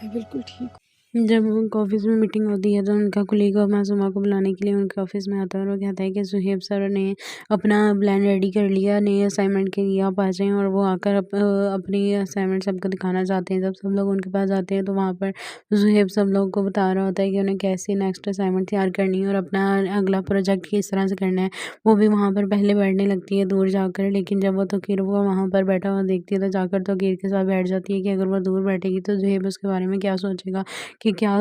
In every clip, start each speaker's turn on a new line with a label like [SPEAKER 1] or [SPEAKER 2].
[SPEAKER 1] मैं बिल्कुल ठीक हूँ। जब उनका ऑफिस में मीटिंग होती है तो उनका कुलीग मासूमा को बुलाने के लिए उनके ऑफिस में आता है और वो कहता है कि सुहेब सर ने अपना प्लान रेडी कर लिया नए असाइनमेंट के लिए, आप आ जाएं। और वो आकर अपनी असाइनमेंट सबको दिखाना चाहते हैं। जब सब लोग उनके पास आते हैं तो वहाँ पर सुहेब सब लोगों को बता रहा होता है कि उन्हें कैसे नेक्स्ट असाइनमेंट तैयार करनी है और अपना अगला प्रोजेक्ट किस तरह से करना है। वो भी वहाँ पर पहले बैठने लगती है दूर जाकर, लेकिन जब वो तोकीर वो वहाँ पर बैठा हुआ देखती है तो जाकर तोकीर के साथ बैठ जाती है कि अगर वो दूर बैठेगी तो सुहेब उसके बारे में क्या सोचेगा कि क्या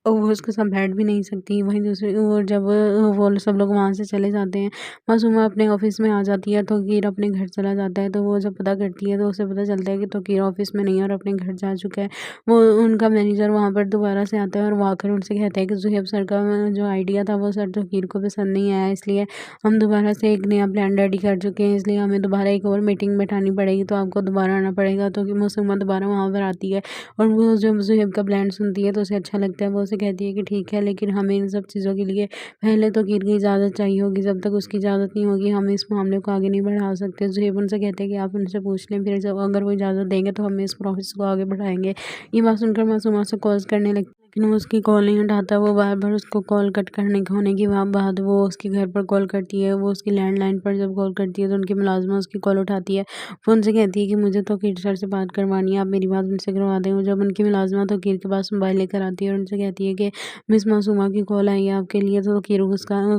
[SPEAKER 1] वो उसके साथ बैठ भी नहीं सकती। वहीं दूसरी ओर जब वो सब लोग वहाँ से चले जाते हैं, मासूमा अपने ऑफिस में आ जाती है, तोकीर अपने घर चला जाता है। तो वो जब पता करती है तो उसे पता चलता है कि तोकीर ऑफिस में नहीं है और अपने घर जा चुका है। वो उनका मैनेजर वहाँ पर दोबारा से आता है और वो आकर उनसे कहता है कि सुहेब सर का जो आइडिया था वो सर तोकीर को पसंद नहीं आया, इसलिए हम दोबारा से एक नया प्लान रेडी कर चुके हैं, इसलिए हमें दोबारा एक और मीटिंग बैठानी पड़ेगी, तो आपको दोबारा आना पड़ेगा। तो मासूमा दोबारा वहाँ पर आती है और वो जब ज़ुहैब का प्लान सुनती है तो उसे अच्छा लगता है। वो उसे कहती है कि ठीक है, लेकिन हमें इन सब चीज़ों के लिए पहले तोकीर की इजाज़त चाहिए होगी, जब तक उसकी इजाज़त नहीं होगी हम इस मामले को आगे नहीं बढ़ा सकते। ज़ुहैब उनसे कहते हैं कि आप उनसे पूछ लें, फिर जब अगर वो इजाज़त देंगे तो हम इस प्रोसेस को आगे बढ़ाएँगे। ये बात सुनकर मासूमा उसे कॉल्स करने लगती है, लेकिन वो उसकी कॉल नहीं उठाता। वो बार-बार उसको कॉल कट करने होने के बाद वो उसके घर पर कॉल करती है। वो उसकी लैंडलाइन पर जब कॉल करती है तो उनकी मुलाज़िमा उसकी कॉल उठाती है। वो उनसे कहती है कि मुझे तोकीर सर से बात करवानी है, आप मेरी बात उनसे करवा दें। वो जब उनकी मुलाज़िमा तोकीर के पास मोबाइल लेकर आती है और उनसे कहती है कि मिस मासूमा की कॉल आई है आपके लिए, तो तोकीर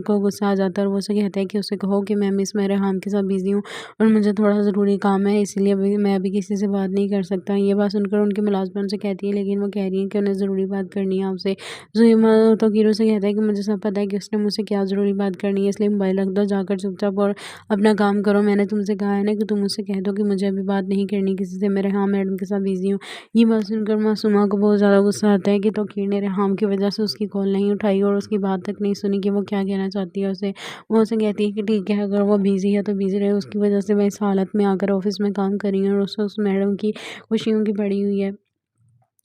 [SPEAKER 1] को गुस्सा आ जाता है और वो उसे कहता है कि उसे कहो कि मैं मिस मेहराम के साथ बिज़ी हूँ और मुझे थोड़ा ज़रूरी काम है, इसलिए अभी मैं अभी किसी से बात नहीं कर सकता। ये बात सुनकर उनकी मुलाज़िमा उनसे कहती है, लेकिन वो कह रही है कि उन्हें ज़रूरी बात करनी है आपसे। ज़ुहैमा तोकीर से कहता है कि मुझे सब पता है कि उसने मुझसे क्या ज़रूरी बात करनी है, इसलिए मोबाइल रख दो, जाकर चुपचाप और अपना काम करो। मैंने तुमसे कहा है ना कि तुम मुझसे कह दो कि मुझे अभी बात नहीं करनी किसी से, मैं रेहान मैडम के साथ बिज़ी हूँ। ये बात सुनकर मासूमा को बहुत ज़्यादा गुस्सा आता है कि तोकीर ने रेहान की वजह से उसकी कॉल नहीं उठाई और उसकी बात तक नहीं सुनी कि वो क्या कहना चाहती है उसे। वो उसे कहती है कि ठीक है, अगर वो बिज़ी है तो बिज़ी रहे, उसकी वजह से मैं इस हालत में आकर ऑफ़िस में काम कर रही हूँ और उसे उस मैडम की खुशियों की पड़ी हुई है।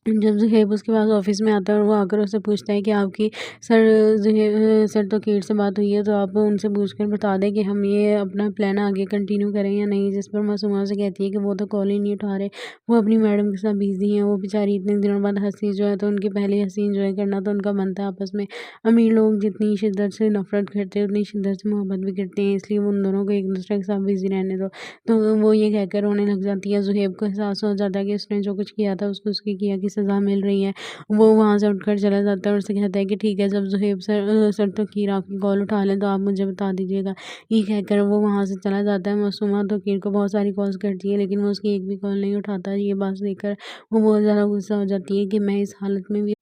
[SPEAKER 1] जब ज़ुहैब उसके पास ऑफ़िस में आता है और वो आकर उससे पूछता है कि आपकी सर तोकीर से बात हुई है, तो आप उनसे पूछकर बता दें कि हम ये अपना प्लान आगे कंटिन्यू करें या नहीं। जिस पर मासूमा से कहती है कि वो तो कॉल ही नहीं उठा रहे, वो अपनी मैडम के साथ बिज़ी हैं। वो बेचारी इतने दिनों बाद हँसी जो है, तो उनकी पहली हँसी एंजॉय करना तो उनका मन था आपस में। अमीर लोग जितनी शिद्दत से नफ़रत करते हैं उतनी शिद्दत से मोहब्बत भी करते हैं, इसलिए वो उन दोनों को एक दूसरे के साथ बिज़ी रहने दो। तो वो ये कहकर रोने लग जाती है। ज़ुहैब को एहसास हो जाता है कि उसने जो कुछ किया था उसको उसकी किया की सज़ा मिल रही है। वो वहाँ से उठकर चला जाता है और उससे कहता है कि ठीक है, जब ज़ुहैब सर तोकीर आपकी कॉल उठा लें तो आप मुझे बता दीजिएगा। ये कहकर वो वहाँ से चला जाता है। मासूमा तोकीर को बहुत सारी कॉल्स करती है, लेकिन वो उसकी एक भी कॉल नहीं उठाता। ये बात देखकर वो बहुत ज़्यादा गुस्सा हो जाती है कि मैं इस हालत में भी।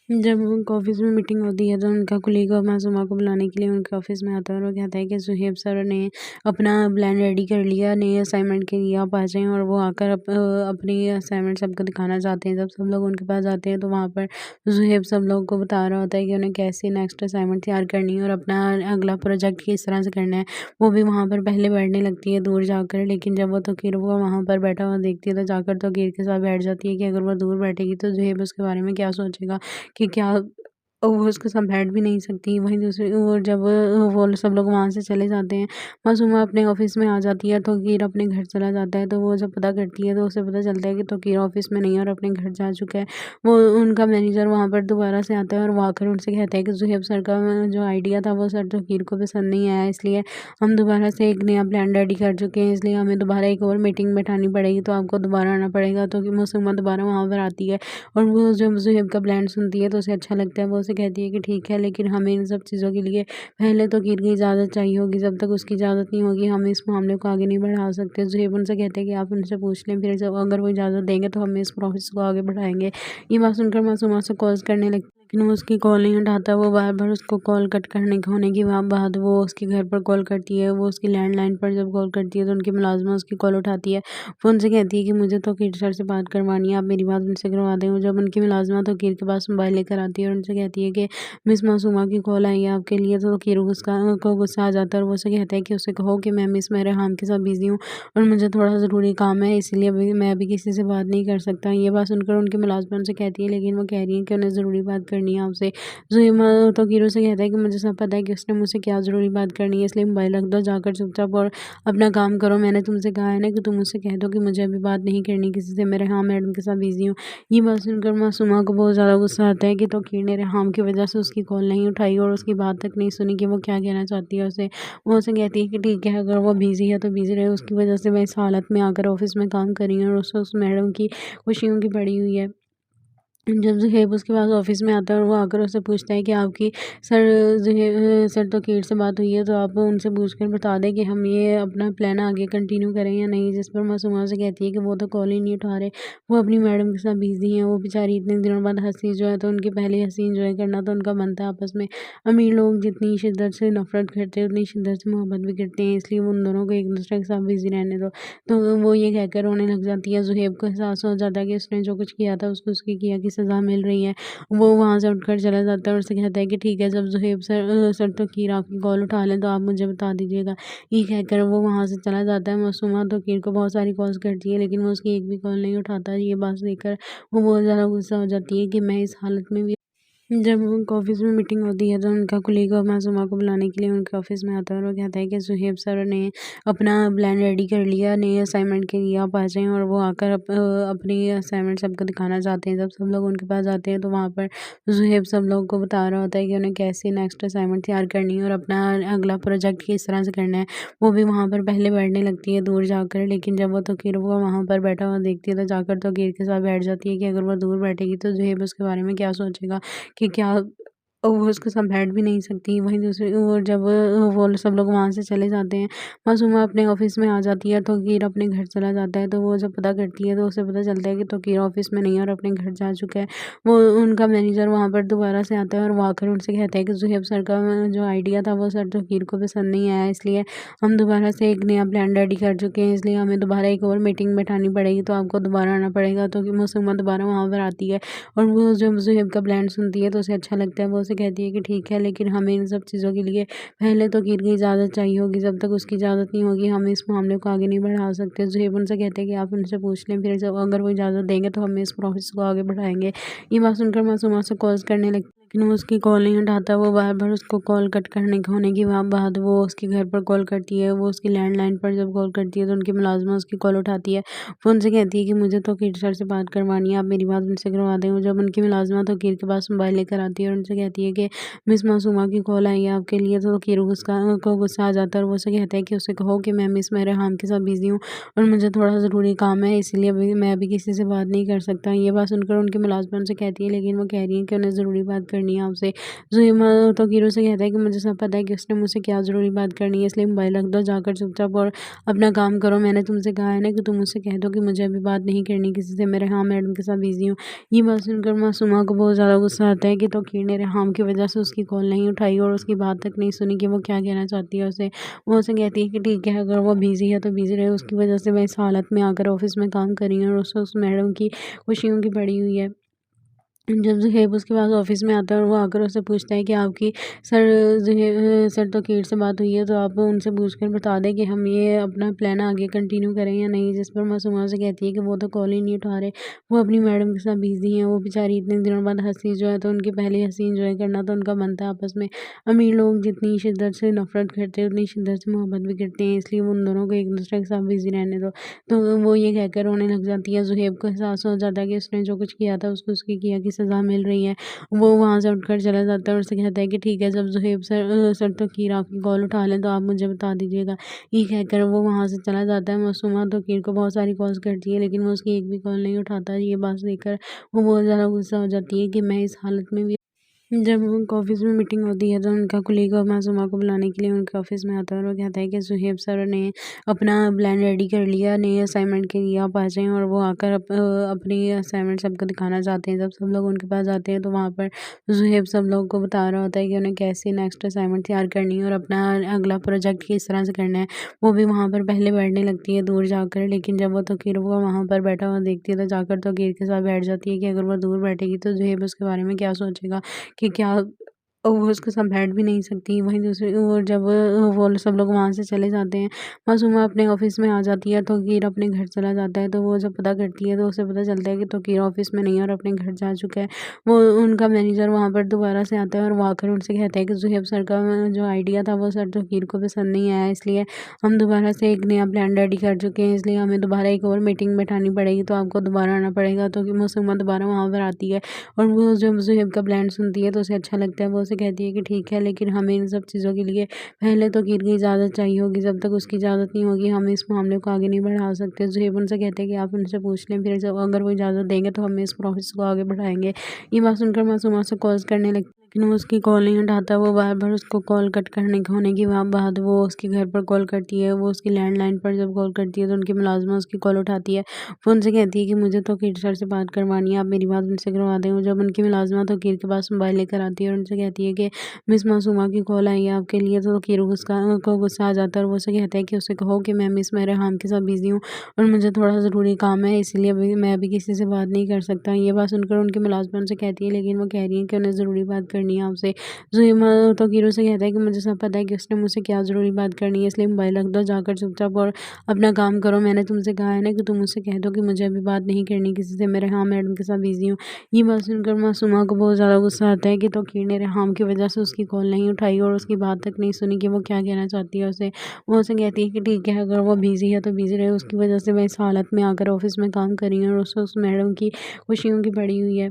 [SPEAKER 1] जब उनके ऑफिस में मीटिंग होती है तो उनका कुलीग मासूमा को बुलाने के लिए उनके ऑफिस में आता है और वो कहता है कि सुहेब सर ने अपना प्लान रेडी कर लिया नए असाइनमेंट के लिए, आप आ जाएं। और वो आकर अपनी असाइनमेंट सबको दिखाना चाहते हैं। जब सब लोग उनके पास आते हैं तो वहाँ पर सुहेब सब लोगों को बता रहा होता है कि उन्हें कैसे नेक्स्ट असाइनमेंट तैयार करनी है और अपना अगला प्रोजेक्ट किस तरह से करना है। वो भी वहाँ पर पहले बैठने लगती है दूर जाकर, लेकिन जब वो तोकीर वो वहाँ पर बैठा हुआ देखती है तो जाकर तोकीर के साथ बैठ जाती है कि अगर वो दूर बैठेगी तो सुहेब उसके बारे में क्या सोचेगा कि क्या वो उसके साथ बैठ भी नहीं सकती। वहीं दूसरी ओर जब वो सब लोग वहाँ से चले जाते हैं, मासूमा अपने ऑफिस में आ जाती है, तोकीर अपने घर चला जाता है। तो वो जब पता करती है तो उसे पता चलता है कि तोकीर ऑफिस में नहीं है और अपने घर जा चुका है। वो उनका मैनेजर वहाँ पर दोबारा से आता है और वो आकर उनसे कहता है कि ज़ुहैब सर का जो आइडिया था वो सर तोकीर को पसंद नहीं आया, इसलिए हम दोबारा से एक नया प्लान रेडी कर चुके हैं, इसलिए हमें दोबारा एक और मीटिंग बैठानी पड़ेगी, तो आपको दोबारा आना पड़ेगा। तो मासूमा दोबारा वहाँ पर आती है और वो जब ज़ुहैब का प्लान सुनती है तो उसे अच्छा लगता है। वो उसे कहती है कि ठीक है, लेकिन हमें इन सब चीज़ों के लिए पहले तोकीर की इजाज़त चाहिए होगी, जब तक उसकी इजाज़त नहीं होगी हम इस मामले को आगे नहीं बढ़ा सकते। ज़ुहैब उनसे कहते हैं कि आप उनसे पूछ लें, फिर जब अगर वो इजाज़त देंगे तो हम इस प्रोसेस को आगे बढ़ाएँगे। ये बात सुनकर मासूमा उसे कॉल्स करने लगती है, लेकिन वो उसकी कॉल नहीं उठाता। वो बार-बार उसको कॉल कट करने होने के बाद वो उसके घर पर कॉल करती है। वो उसकी लैंडलाइन पर जब कॉल करती है तो उनकी मुलाज़िमा उसकी कॉल उठाती है। वो उनसे कहती है कि मुझे तोकीर सर से बात करवानी है, आप मेरी बात उनसे करवा दें। वो जब उनकी मुलाज़िमा तोकीर के पास मोबाइल लेकर आती है और उनसे कहती है कि मिस मासूमा की कॉल आई है आपके लिए, तो तोकीर को गुस्सा आ जाता है और वो उसे कहता है कि उसे कहो कि मैं मिस मेहराम के साथ बिज़ी हूँ और मुझे थोड़ा ज़रूरी काम है, इसलिए मैं अभी किसी से बात नहीं कर सकता। ये बात सुनकर उनकी मुलाज़िमा उनसे कहती है, लेकिन वो कह रही है कि उन्हें ज़रूरी बात करनी है आपसे। ज़ुहैब तौकीरों से कहता है कि मुझे सब पता है कि उसने मुझसे क्या ज़रूरी बात करनी है, इसलिए मोबाइल रख दो, जाकर चुपचाप और अपना काम करो। मैंने तुमसे कहा है ना कि तुम मुझसे कह दो कि मुझे अभी बात नहीं करनी किसी से, मैं रेहान मैडम के साथ बिज़ी हूँ। ये बात सुनकर मासूमा को बहुत ज़्यादा गुस्सा आता है कि तौकीर ने रेहान की वजह से उसकी कॉल नहीं उठाई और उसकी बात तक नहीं सुनी कि वो क्या कहना चाहती है उसे। वो उसे कहती है कि ठीक है, अगर वो बिज़ी है तो बिज़ी रहे, उसकी वजह से मैं इस हालत में आकर ऑफ़िस में काम कर रही हूँ और उसे उस मैडम की खुशियों की पड़ी हुई है। जब ज़ुहैब उसके पास ऑफ़िस में आता है और वो आकर उससे पूछता है कि आपकी सर तौकीर से बात हुई है, तो आप उनसे पूछकर बता दें कि हम ये अपना प्लान आगे कंटिन्यू करें या नहीं। जिस पर मासूमा से कहती है कि वो तो कॉल ही नहीं उठा रहे, वो अपनी मैडम के साथ बिज़ी हैं। वो बेचारी इतने दिनों बाद हँसी जो है, तो उनकी पहली हँसी एंजॉय करना तो उनका बनता है आपस में। अमीर लोग जितनी शिद्दत से नफ़रत करते हैं, उतनी शिद्दत से मोहब्बत भी करते हैं, इसलिए वो उन दोनों को एक-दूसरे के साथ बिज़ी रहने दो। तो वो ये कहकर रोने लग जाती है। ज़ुहैब को एहसास हो जाता है कि उसने जो कुछ किया था, उसको उसकी किया की सज़ा मिल रही है। वो वहाँ से उठकर चला जाता है और उससे कहता है कि ठीक है, जब ज़ुहैब सर तौकीर आपकी कॉल उठा लें तो आप मुझे बता दीजिएगा। ये कहकर वो वहाँ से चला जाता है। मासूमा तौकीर को बहुत सारी कॉल्स करती है, लेकिन वो उसकी एक भी कॉल नहीं उठाता। ये बात देखकर वो बहुत ज़्यादा गुस्सा हो जाती है कि मैं इस हालत में भी। जब उनके ऑफ़िस में मीटिंग होती है तो उनका कोलीग मासूमा को बुलाने के लिए उनके ऑफ़िस में आता है और वो कहता है कि ज़ुहैब सर ने अपना प्लान रेडी कर लिया, नए असाइनमेंट के लिए आप आ जाएँ। और वो आकर अपनी असाइनमेंट सबको दिखाना चाहते हैं। जब सब लोग उनके पास जाते हैं तो वहाँ पर ज़ुहैब सब लोगों को बता रहा होता है कि उन्हें कैसे नेक्स्ट असाइनमेंट तैयार करनी है और अपना अगला प्रोजेक्ट किस तरह से करना है। वो भी वहाँ पर पहले बैठने लगती है दूर जाकर, लेकिन जब वो तौकीर को वहाँ पर बैठा हुआ देखती है तो जाकर तौकीर के साथ बैठ जाती है कि अगर वो दूर बैठेगी तो ज़ुहैब उसके बारे में क्या सोचेगा। कि क्या वो उसके साथ बैठ भी नहीं सकती। वहीं दूसरी ओर जब वो सब लोग वहाँ से चले जाते हैं, मासूमा अपने ऑफ़िस में आ जाती है, तौकीर अपने घर चला जाता है। तो वो जब पता करती है तो उसे पता चलता है कि तौकीर ऑफ़िस में नहीं है और अपने घर जा चुका है। वो उनका मैनेजर वहाँ पर दोबारा से आता है और वो आकर उनसे कहता है कि ज़ुहैब सर का जो आइडिया था वो सर तौकीर को पसंद नहीं आया, इसलिए हम दोबारा से एक नया प्लान रेडी कर चुके हैं, इसलिए हमें दोबारा एक और मीटिंग बैठानी पड़ेगी, तो आपको दोबारा आना पड़ेगा। तो मासूमा दोबारा वहाँ पर आती है और वो जब ज़ुहैब का प्लान सुनती है तो उसे अच्छा लगता है। वो उसे कहती है कि ठीक है, लेकिन हमें इन सब चीज़ों के लिए पहले तौकीर की इजाज़त चाहिए होगी। जब तक उसकी इजाज़त नहीं होगी हम इस मामले को आगे नहीं बढ़ा सकते। ज़ुहैब उनसे कहते हैं कि आप उनसे पूछ लें, फिर जब अगर वो इजाज़त देंगे तो हम इस प्रोसेस को आगे बढ़ाएँगे। ये बात सुनकर मासूमा उसे कॉल्स करने लगती है, लेकिन वो उसकी कॉल नहीं उठाता। वो बार-बार उसको कॉल कट करने के होने के बाद वो उसके घर पर कॉल करती है। वो उसकी लैंडलाइन पर जब कॉल करती है तो उनकी मुलाज़िमा उसकी कॉल उठाती है। वो उनसे कहती है कि मुझे तौकीर सर से बात करवानी है, आप मेरी बात उनसे करवा दें। वो जब उनकी मुलाज़िमा तौकीर के पास मोबाइल लेकर आती है और उनसे कहती है कि मिस मासूमा की कॉल आई है आपके लिए, तो तौकीर को गुस्सा आ जाता है और वो उसे कहता है कि उसे कहो कि मैं मिस रेहान के साथ बिज़ी हूँ और मुझे थोड़ा ज़रूरी काम है, इसलिए अभी मैं अभी किसी से बात नहीं कर सकता। ये बात सुनकर उनकी मुलाज़िमा उनसे कहती है, लेकिन वो कह रही है कि उन्हें ज़रूरी बात करनी है आपसे। ज़ुहैब तौकीरों से कहता है कि मुझे सब पता है कि उसने मुझसे क्या ज़रूरी बात करनी है, इसलिए मोबाइल रख दो, जाकर चुपचाप और अपना काम करो। मैंने तुमसे कहा है ना कि तुम मुझसे कह दो कि मुझे अभी बात नहीं करनी किसी से, मैं रेहान मैडम के साथ बिज़ी हूँ। ये बात सुनकर मासूमा को बहुत ज़्यादा गुस्सा आता है कि तौकीर ने रेहान की वजह से उसकी कॉल नहीं उठाई और उसकी बात तक नहीं सुनी कि वो क्या कहना चाहती है उसे। वो उसे कहती है कि ठीक है, अगर वो बिज़ी है तो बिज़ी रहे, उसकी वजह से मैं इस हालत में आकर ऑफ़िस में काम कर रही हूँ और उसे उस मैडम की खुशियों की पड़ी हुई है। जब ज़ुहैब उसके पास ऑफ़िस में आता है और वो आकर उससे पूछता है कि आपकी सर तौकीर से बात हुई है, तो आप उनसे पूछकर बता दें कि हम ये अपना प्लान आगे कंटिन्यू करें या नहीं। जिस पर मासूमा से कहती है कि वो तो कॉल ही नहीं उठा रहे, वो अपनी मैडम के साथ बिज़ी हैं। वो बेचारी इतने दिनों बाद हँसी जो है, तो उनकी पहली हँसी एंजॉय करना तो उनका बनता है आपस में। अमीर लोग जितनी शिद्दत से नफ़रत करते हैं, उतनी शिद्दत से मोहब्बत भी करते हैं, इसलिए वो उन दोनों को एक-दूसरे के साथ बिज़ी रहने दो। तो वो ये कहकर रोने लग जाती है। ज़ुहैब को एहसास हो जाता है कि उसने जो कुछ किया था, उसको उसकी किया की सज़ा मिल रही है। वो वहाँ से उठकर चला जाता है और उससे कहता है कि ठीक है, जब ज़ुहैब सर तौकीर आपकी कॉल उठा लें तो आप मुझे बता दीजिएगा। ये कहकर वो वहाँ से चला जाता है। मासूमा तौकीर को बहुत सारी कॉल्स करती है, लेकिन वो उसकी एक भी कॉल नहीं उठाता। ये बात देखकर वो बहुत ज़्यादा गुस्सा हो जाती है कि मैं इस हालत में भी। जब उनके ऑफ़िस में मीटिंग होती है तो उनका कोलीग मासूमा को बुलाने के लिए उनके ऑफ़िस में आता है और वो कहता है कि ज़ुहैब सर ने अपना प्लान रेडी कर लिया, नए असाइनमेंट के लिए आप आ जाएँ। और वो आकर अपनी असाइनमेंट सबको दिखाना चाहते हैं। जब सब लोग उनके पास जाते हैं तो वहाँ पर ज़ुहैब सब लोगों को बता रहा होता है कि उन्हें कैसे नेक्स्ट असाइनमेंट तैयार करनी है और अपना अगला प्रोजेक्ट किस तरह से करना है। वो भी वहाँ पर पहले बैठने लगती है दूर जाकर, लेकिन जब वो तौकीर को वहाँ पर बैठा हुआ देखती है तो जाकर तौकीर के साथ बैठ जाती है कि अगर वो दूर बैठेगी तो ज़ुहैब उसके बारे में क्या सोचेगा। कि क्या और वो उसके साथ बैठ भी नहीं सकती। वहीं दूसरी ओर जब वो सब लोग वहाँ से चले जाते हैं, मासूमा अपने ऑफ़िस में आ जाती है, तौकीर अपने घर चला जाता है। तो वो जब पता करती है तो उसे पता चलता है कि तौकीर ऑफ़िस में नहीं है और अपने घर जा चुका है। वो उनका मैनेजर वहाँ पर दोबारा से आता है और वो आकर उनसे कहता है कि ज़ुहैब सर का जो आइडिया था वो सर तौकीर को पसंद नहीं आया, इसलिए हम दोबारा से एक नया प्लान रेडी कर चुके हैं, इसलिए हमें दोबारा एक और मीटिंग बैठानी पड़ेगी, तो आपको दोबारा आना पड़ेगा। तो कि मासूमा दोबारा वहाँ पर आती है और वो जब ज़ुहैब का प्लान सुनती है तो उसे अच्छा लगता है। वो उसे कहती है कि ठीक है, लेकिन हमें इन सब चीज़ों के लिए पहले तौकीर की इजाज़त चाहिए होगी। जब तक उसकी इजाज़त नहीं होगी हम इस मामले को आगे नहीं बढ़ा सकते। ज़ुहैब उनसे कहते हैं कि आप उनसे पूछ लें, फिर जब अगर वो इजाज़त देंगे तो हम इस प्रोसेस को आगे बढ़ाएँगे। ये बात सुनकर मासूमा उसे कॉल्स करने लगती है, लेकिन वो उसकी कॉल नहीं उठाता। वो बार-बार उसको कॉल कट करने के होने के बाद वो उसके घर पर कॉल करती है। वो उसकी लैंडलाइन पर जब कॉल करती है तो उनकी मुलाज़िमा उसकी कॉल उठाती है। वो उनसे कहती है कि मुझे तौकीर सर से बात करवानी है, आप मेरी बात उनसे करवा दें। जब उनकी मुलाज़िमा तौकीर के पास मोबाइल लेकर आती है और उनसे कहती है कि मिस मासूमा की कॉल आई है आपके लिए, तो तौकीर को गुस्सा आ जाता है और वो उसे कहता है कि उसे कहो कि मैं मिस मेहराम के साथ बिज़ी हूँ और मुझे थोड़ा ज़रूरी काम है, इसलिए मैं अभी किसी से बात नहीं कर सकता। ये बात सुनकर उनकी मुलाज़िमा उनसे कहती है, लेकिन वो कह रही है कि उन्हें ज़रूरी बात करनी है आपसे। ज़ुहैब तौकीर से कहता है कि मुझे सब पता है कि उसने मुझसे क्या ज़रूरी बात करनी है, इसलिए मोबाइल रख दो, जाकर चुपचाप और अपना काम करो। मैंने तुमसे कहा है ना कि तुम मुझसे कह दो कि मुझे अभी बात नहीं करनी किसी से, मैं रेहान मैडम के साथ बिज़ी हूँ। ये बात सुनकर मासूमा को बहुत ज़्यादा गुस्सा आता है कि तौकीर ने रेहान की वजह से उसकी कॉल नहीं उठाई और उसकी बात तक नहीं सुनी कि वो क्या कहना चाहती है उसे। वो उसे कहती है कि ठीक है, अगर वो बिज़ी है तो बिज़ी रहे, उसकी वजह से मैं इस हालत में आकर ऑफ़िस में काम कर रही हूँ और उस मैडम की खुशियों की पड़ी हुई है।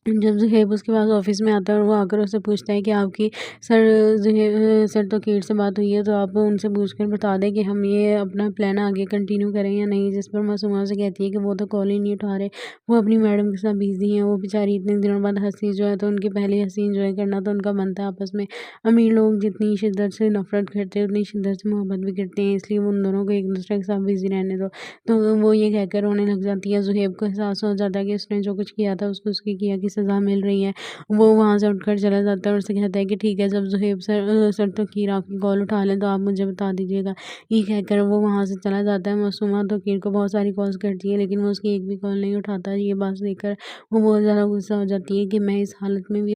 [SPEAKER 1] जब ज़ुहैब उसके पास ऑफ़िस में आता है और वो आकर उससे पूछता है कि आपकी सर तौकीर से बात हुई है, तो आप उनसे पूछकर बता दें कि हम ये अपना प्लान आगे कंटिन्यू करें या नहीं। जिस पर मासूमा उसे कहती है कि वो तो कॉल ही नहीं उठा रहे, वो अपनी मैडम के साथ बिज़ी हैं। वो बेचारी इतने दिनों बाद हँसी जो है, तो उनकी पहली हँसी एंजॉय करना तो उनका बनता है आपस में। अमीर लोग जितनी शिद्दत से नफ़रत करते हैं उतनी शिद्दत से मोहब्बत भी करते हैं, इसलिए वो उन दोनों को एक दूसरे के साथ बिज़ी रहने दो। तो वो ये कहकर रोने लग जाती है। ज़ुहैब को एहसास हो जाता है कि उसने जो कुछ किया था उसको उसकी किया की सज़ा मिल रही है। वो वहाँ से उठकर चला जाता है और उससे कहता है कि ठीक है, जब ज़ुहैब सर तौकीर आपकी कॉल उठा लें तो आप मुझे बता दीजिएगा। ये कहकर वो वहाँ से चला जाता है। मासूमा तौकीर को बहुत सारी कॉल्स करती है, लेकिन वो उसकी एक भी कॉल नहीं उठाता। ये बात देखकर वो बहुत ज़्यादा गुस्सा हो जाती है कि मैं इस हालत में भी।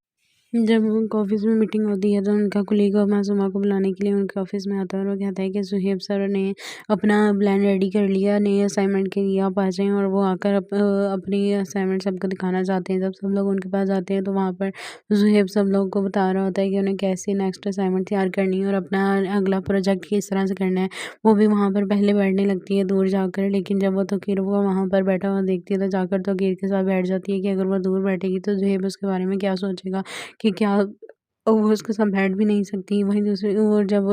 [SPEAKER 1] जब उनके ऑफ़िस में मीटिंग होती है तो उनका कुलीग मासूमा को बुलाने के लिए उनके ऑफ़िस में आता है और वो कहता है कि ज़ुहैब सर ने अपना प्लान रेडी कर लिया नए असाइनमेंट के लिए, आप आ जाएँ। और वो आकर अपनी असाइनमेंट सबको दिखाना चाहते हैं। जब सब लोग उनके पास जाते हैं तो वहाँ पर ज़ुहैब सब लोगों को बता रहा होता है कि उन्हें कैसे नेक्स्ट असाइनमेंट तैयार करनी है और अपना अगला प्रोजेक्ट किस तरह से करना है। वो भी वहाँ पर पहले बैठने लगती है दूर जाकर, लेकिन जब वो तौकीर को वहाँ पर बैठा हुआ देखती है तो जाकर तौकीर के साथ बैठ जाती है कि अगर वो दूर बैठेगी तो ज़ुहैब उसके बारे में क्या सोचेगा। कि क्या वो उसके साथ बैठ भी नहीं सकती। वहीं दूसरी ओर जब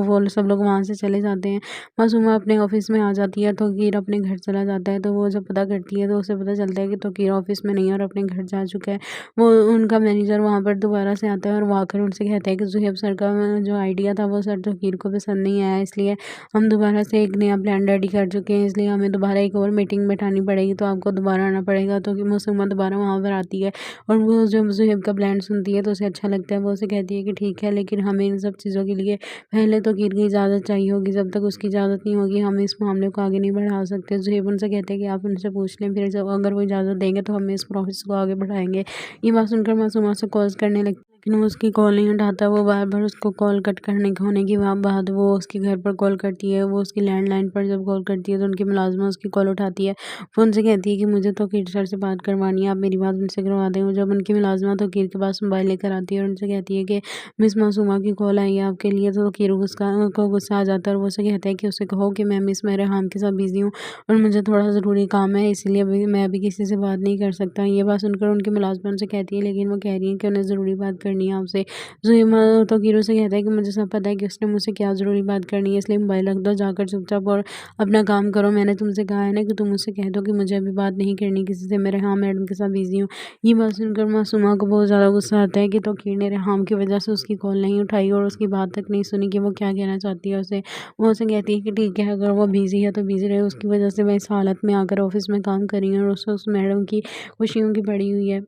[SPEAKER 1] वो सब लोग वहाँ से चले जाते हैं, मासूमा अपने ऑफ़िस में आ जाती है, तौकीर अपने घर चला जाता है। तो वो जब पता करती है तो उसे पता चलता है कि तौकीर ऑफ़िस में नहीं है और अपने घर जा चुका है। वो उनका मैनेजर वहाँ पर दोबारा से आता है और वो आकर उनसे कहता है कि ज़ुहैब सर का जो आइडिया था वो सर तौकीर को पसंद नहीं आया, इसलिए हम दोबारा से एक नया प्लान रेडी कर चुके हैं, इसलिए हमें दोबारा एक और मीटिंग बैठानी पड़ेगी, तो आपको दोबारा आना पड़ेगा। तो कि मासूमा दोबारा वहाँ पर आती है और वो जब ज़ुहैब का प्लान सुनती है तो उसे अच्छा लगता है। वो उसे कहती है कि ठीक है, लेकिन हमें इन सब चीज़ों के लिए पहले तौकीर की इजाज़त चाहिए होगी। जब तक उसकी इजाज़त नहीं होगी हम इस मामले को आगे नहीं बढ़ा सकते। ज़ुहैब उनसे कहते हैं कि आप उनसे पूछ लें, फिर जब अगर वो इजाज़त देंगे तो हम इस प्रोसेस को आगे बढ़ाएँगे। ये बात सुनकर मासूमा उसे कॉल्स करने लगती है, लेकिन वो उसकी कॉल नहीं उठाता। वो बार-बार उसको कॉल कट करने के होने के बाद वो उसके घर पर कॉल करती है। वो उसकी लैंडलाइन पर जब कॉल करती है तो उनकी मुलाज़िमा उसकी कॉल उठाती है। वो उनसे कहती है कि मुझे तौकीर सर से बात करवानी है, आप मेरी बात उनसे करवा दें। जब उनकी मुलाज़िमा तौकीर के पास मोबाइल लेकर आती है और उनसे कहती है कि मिस मासूमा की कॉल आई है आपके लिए, तो तौकीर को गुस्सा आ जाता है और वो उसे कहता है कि उसे कहो कि मैं मिस मेहराम के साथ बिज़ी हूँ और मुझे थोड़ा ज़रूरी काम है, इसलिए मैं अभी किसी से बात नहीं कर सकता। ये बात सुनकर उनकी मुलाज़िमा उनसे कहती है, लेकिन वो कह रही है कि उन्हें ज़रूरी बात करनी है आपसे। ज़ुहैब तौकीर से कहता है कि मुझे सब पता है कि उसने मुझसे क्या ज़रूरी बात करनी है, इसलिए मोबाइल रख दो, जाकर चुपचाप और अपना काम करो। मैंने तुमसे कहा है ना कि तुम मुझसे कह दो कि मुझे अभी बात नहीं करनी किसी से, मैं रेहान मैडम के साथ बिज़ी हूँ। ये बात सुनकर मासूमा को बहुत ज़्यादा गुस्सा आता है कि तौकीर ने रेहान की वजह से उसकी कॉल नहीं उठाई और उसकी बात तक नहीं सुनी कि वो क्या कहना चाहती है उसे। वो उसे कहती है कि ठीक है, अगर वो बिज़ी है तो बिज़ी रहे, उसकी वजह से मैं इस हालत में आकर ऑफ़िस में काम कर रही हूँ और उस मैडम की खुशियों की पड़ी हुई है।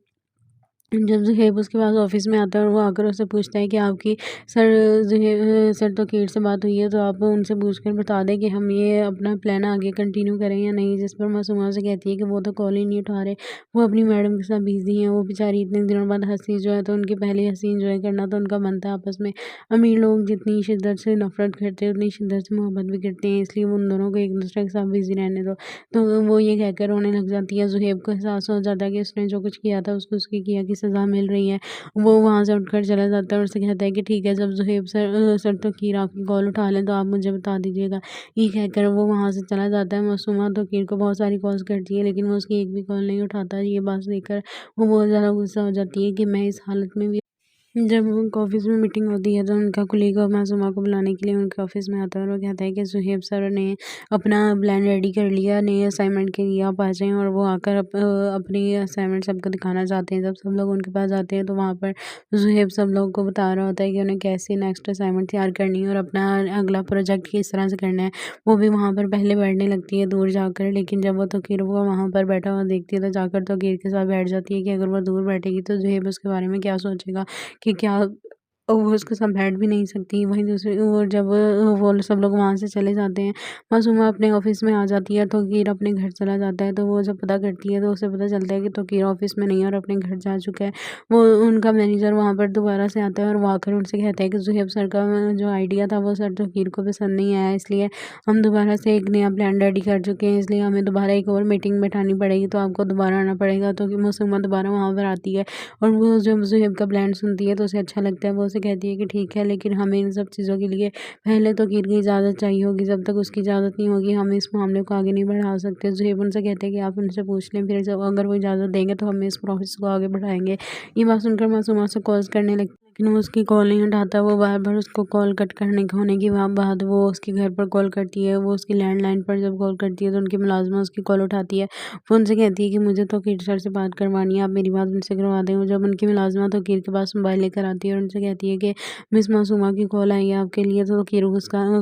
[SPEAKER 1] जब ज़ुहैब उसके पास ऑफ़िस में आता है और वो आकर उससे पूछता है कि आपकी सर तो कीर से बात हुई है, तो आप उनसे पूछकर बता दें कि हम ये अपना प्लान आगे कंटिन्यू करें या नहीं। जिस पर मासूमा से कहती है कि वो तो कॉल ही नहीं उठा रहे, वो अपनी मैडम के साथ बिज़ी हैं। वो बेचारी इतने दिनों बाद हँसी जो है, तो उनकी पहली हँसी एन्जॉय करना तो उनका बनता है आपस में। अमीर लोग जितनी शिद्दत से नफ़रत करते हैं, उतनी शिद्दत से मोहब्बत भी करते हैं, इसलिए वो उन दोनों को एक-दूसरे के साथ बिज़ी रहने दो। तो वो ये कहकर रोने लग जाती है। ज़ुहैब को एहसास हो जाता है कि उसने जो कुछ किया था, उसको उसकी किया की सज़ा मिल रही है। वो वहाँ से उठकर चला जाता है और उससे कहता है कि ठीक है, जब ज़ुहैब सर तोक़ीर आपकी कॉल उठा लें तो आप मुझे बता दीजिएगा। ये कहकर वो वहाँ से चला जाता है। मासूमा तोक़ीर को बहुत सारी कॉल्स करती है, लेकिन वो उसकी एक भी कॉल नहीं उठाता। ये बात देखकर वो बहुत ज़्यादा गुस्सा हो जाती है कि मैं इस हालत में भी। जब उनका ऑफ़िस में मीटिंग होती है, तो उनका कोलीग मासूमा को बुलाने के लिए उनके ऑफ़िस में आता है और वो कहता है कि ज़ुहैब सर ने अपना प्लान रेडी कर लिया, नए असाइनमेंट के लिए आप आ जाएँ। और वो आकर अपनी असाइनमेंट सबको दिखाना चाहते हैं। जब सब लोग उनके पास जाते हैं, तो वहाँ पर ज़ुहैब सब लोगों को बता रहा होता है कि उन्हें कैसे नेक्स्ट असाइनमेंट तैयार करनी है और अपना अगला प्रोजेक्ट किस तरह से करना है। वो भी वहाँ पर पहले बैठने लगती है दूर जाकर, लेकिन जब वो तोक़ीर को वहाँ पर बैठा हुआ देखती है, तो जाकर तोक़ीर के साथ बैठ जाती है कि अगर वो दूर बैठेगी, तो ज़ुहैब उसके बारे में क्या सोचेगा। कि क्या वो उसके साथ बैठ भी नहीं सकती। वहीं दूसरी ओर जब वो सब लोग वहाँ से चले जाते हैं, मासूमा अपने ऑफ़िस में आ जाती है, तोक़ीर अपने घर चला जाता है। तो वो जब पता करती है, तो उसे पता चलता है कि तोक़ीर ऑफ़िस में नहीं है और अपने घर जा चुका है। वो उनका मैनेजर वहाँ पर दोबारा से आता है और वो आकर उनसे कहता है कि ज़ुहैब सर का जो आइडिया था, वो सर तोक़ीर को पसंद नहीं आया, इसलिए हम दोबारा से एक नया प्लान रेडी कर चुके हैं, इसलिए हमें दोबारा एक और मीटिंग बैठानी पड़ेगी, तो आपको दोबारा आना पड़ेगा। तो मासूमा दोबारा वहाँ पर आती है और वो जब ज़ुहैब का प्लान सुनती है, तो उसे अच्छा लगता है। वो उसे कहती है कि ठीक है, लेकिन हमें इन सब चीज़ों के लिए पहले तोक़ीर की इजाज़त चाहिए होगी। जब तक उसकी इजाज़त नहीं होगी, हम इस मामले को आगे नहीं बढ़ा सकते। ज़ुहैब उनसे कहते हैं कि आप उनसे पूछ लें, फिर जब अगर वो इजाज़त देंगे, तो हम इस प्रोसेस को आगे बढ़ाएँगे। ये बात सुनकर मासूमा से कॉल्स करने लगती है, लेकिन वो उसकी कॉल नहीं उठाता। वो बार-बार उसको कॉल कट करने के होने के बाद वो उसके घर पर कॉल करती है। वो उसकी लैंडलाइन पर जब कॉल करती है, तो उनकी मुलाज़िमा उसकी कॉल उठाती है। वो उनसे कहती है कि मुझे तोक़ीर सर से बात करवानी है, आप मेरी बात उनसे करवा दें। वो जब उनकी मुलाज़िमा तोक़ीर के पास मोबाइल लेकर आती है और उनसे कहती है कि मिस मासूमा की कॉल आई है आपके लिए, तो तोक़ीर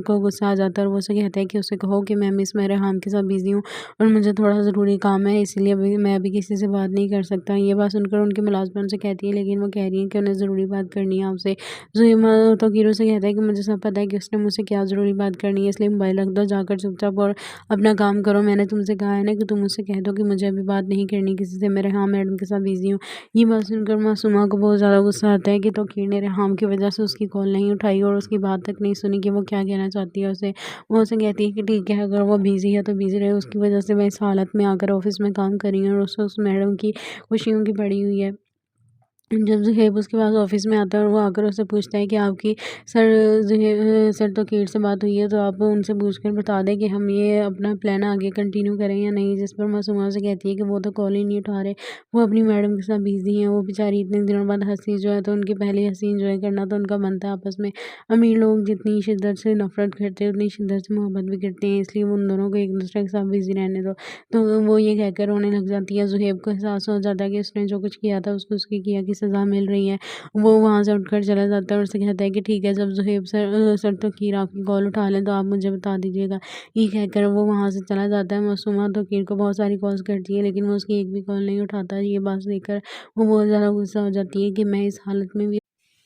[SPEAKER 1] को गुस्सा आ जाता है और वो उसे कहता है कि उसे कहो कि मैं मिस मेहराम के साथ बिज़ी हूँ और मुझे थोड़ा ज़रूरी काम है, इसलिए मैं अभी किसी से बात नहीं कर सकता। ये बात सुनकर उनकी मुलाज़िमा उनसे कहती है, लेकिन वो कह रही है कि उन्हें ज़रूरी बात करनी है आपसे। ज़ुहैब तोक़ीर से कहता है कि मुझे सब पता है कि उसने मुझसे क्या ज़रूरी बात करनी है, इसलिए मोबाइल रख दो, जाकर चुपचाप और अपना काम करो। मैंने तुमसे कहा है ना कि तुम मुझसे कह दो कि मुझे अभी बात नहीं करनी किसी से, मैं रेहान मैडम के साथ बिज़ी हूँ। ये बात सुनकर मासूमा को बहुत ज़्यादा गुस्सा आता है कि तोक़ीर ने रेहान की वजह से उसकी कॉल नहीं उठाई और उसकी बात तक नहीं सुनी कि वो क्या कहना चाहती है उसे। वो उसे कहती है कि ठीक है, अगर वो बिज़ी है तो बिज़ी रहे, उसकी वजह से मैं इस हालत में आकर ऑफ़िस में काम कर रही हूँ और उस मैडम की खुशियों की पड़ी हुई है। जब ज़ुहैब उसके पास ऑफ़िस में आता है और वो आकर उससे पूछता है कि आपकी सर तोक़ीर से बात हुई है, तो आप उनसे पूछकर बता दें कि हम ये अपना प्लान आगे कंटिन्यू करें या नहीं। जिस पर मासूमा से कहती है कि वो तो कॉल ही नहीं उठा रहे, वो अपनी मैडम के साथ बिज़ी हैं। वो बेचारी इतने दिनों बाद हँसी जो है, तो उनकी पहली हँसी एन्जॉय करना तो उनका बनता है आपस में। अमीर लोग जितनी शिद्दत से नफ़रत करते हैं, उतनी शिद्दत से मोहब्बत भी करते हैं, इसलिए वो उन दोनों को एक-दूसरे के साथ बिज़ी रहने दो। तो वो ये कहकर रोने लग जाती है। ज़ुहैब को एहसास हो जाता है कि उसने जो कुछ किया था, उसको उसकी किया की सज़ा मिल रही है। वो वहाँ से उठकर चला जाता है और उससे कहता है कि ठीक है, जब ज़ुहैब सर तोक़ीर आपकी कॉल उठा लें, तो आप मुझे बता दीजिएगा। ये कहकर वो वहाँ से चला जाता है। मासूमा तोक़ीर को बहुत सारी कॉल्स करती है, लेकिन वो उसकी एक भी कॉल नहीं उठाता। ये बात देखकर वो बहुत ज़्यादा गुस्सा हो जाती है कि मैं इस हालत में भी।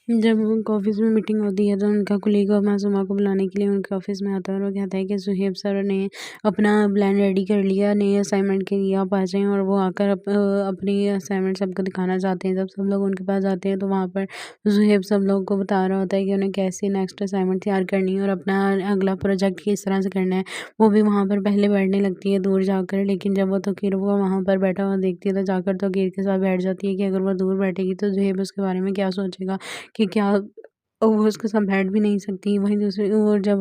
[SPEAKER 1] जब उनका ऑफ़िस में मीटिंग होती है, तो उनका कोलीग मासूमा को बुलाने के लिए उनके ऑफ़िस में आता है और वो कहता है कि ज़ुहैब सर ने अपना प्लान रेडी कर लिया, नए असाइनमेंट के लिए आप आ जाएँ। और वो आकर अपनी असाइनमेंट सबको दिखाना चाहते हैं। जब सब लोग उनके पास जाते हैं, तो वहाँ पर ज़ुहैब सब लोगों को बता रहा होता है कि उन्हें कैसे नेक्स्ट असाइनमेंट तैयार करनी है और अपना अगला प्रोजेक्ट किस तरह से करना है। वो भी वहाँ पर पहले बैठने लगती है दूर जाकर, लेकिन जब वो तोक़ीर को वहाँ पर बैठा हुआ देखती है, तो जाकर तोक़ीर के साथ बैठ जाती है कि अगर वो दूर बैठेगी, तो ज़ुहैब उसके बारे में क्या सोचेगा। कि क्या वो उसके साथ बैठ भी नहीं सकती। वहीं दूसरी ओर जब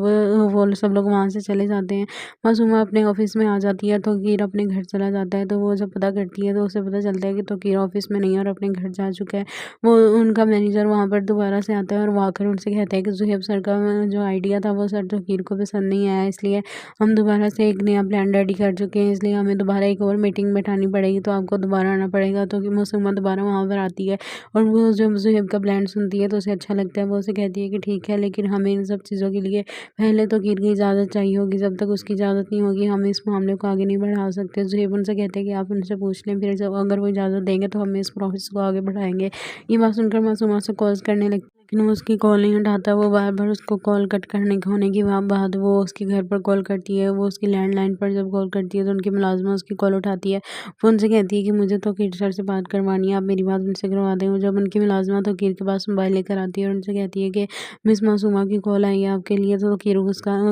[SPEAKER 1] वो सब लोग वहाँ से चले जाते हैं, मासूमा अपने ऑफ़िस में आ जाती है, तोक़ीर अपने घर चला जाता है। तो वो जब पता करती है, तो उसे पता चलता है कि तोक़ीर ऑफ़िस में नहीं है और अपने घर जा चुका है। वो उनका मैनेजर वहाँ पर दोबारा से आता है और वो आकर उनसे कहता है कि ज़ुहैब सर का जो आइडिया था, वो सर तोक़ीर को पसंद नहीं आया, इसलिए हम दोबारा से एक नया प्लान रेडी कर चुके हैं, इसलिए हमें दोबारा एक और मीटिंग बैठानी पड़ेगी, तो आपको दोबारा आना पड़ेगा। तो मासूमा दोबारा वहाँ पर आती है और वो जब ज़ुहैब का प्लान सुनती है, तो उसे अच्छा लगता है। वो उसे उससे कहती है कि ठीक है, लेकिन हमें इन सब चीज़ों के लिए पहले तो कीर की इजाज़त चाहिए होगी, जब तक उसकी इजाज़त नहीं होगी हम इस मामले को आगे नहीं बढ़ा सकते। ज़ुहैब उनसे कहते हैं कि आप उनसे पूछ लें, फिर जब अगर वो इजाज़त देंगे तो हम इस प्रोसेस को आगे बढ़ाएँगे। ये बात सुनकर मासूमा से कॉल्स करने लगती है, लेकिन वो उसकी कॉल नहीं उठाता। वो बार-बार उसको कॉल कट करने के होने के बाद वो उसके घर पर कॉल करती है। वो उसकी लैंडलाइन पर जब कॉल करती है तो उनकी मुलाज़िमा उसकी कॉल उठाती है। वो उनसे कहती है कि मुझे तौकीर सर से बात करवानी है, आप मेरी बात उनसे करवा दें। वो जब उनकी मुलाज़िमा तौकीर के पास मोबाइल लेकर आती है और उनसे कहती है कि मिस मासूमा की कॉल आई है आपके लिए, तो तौकीर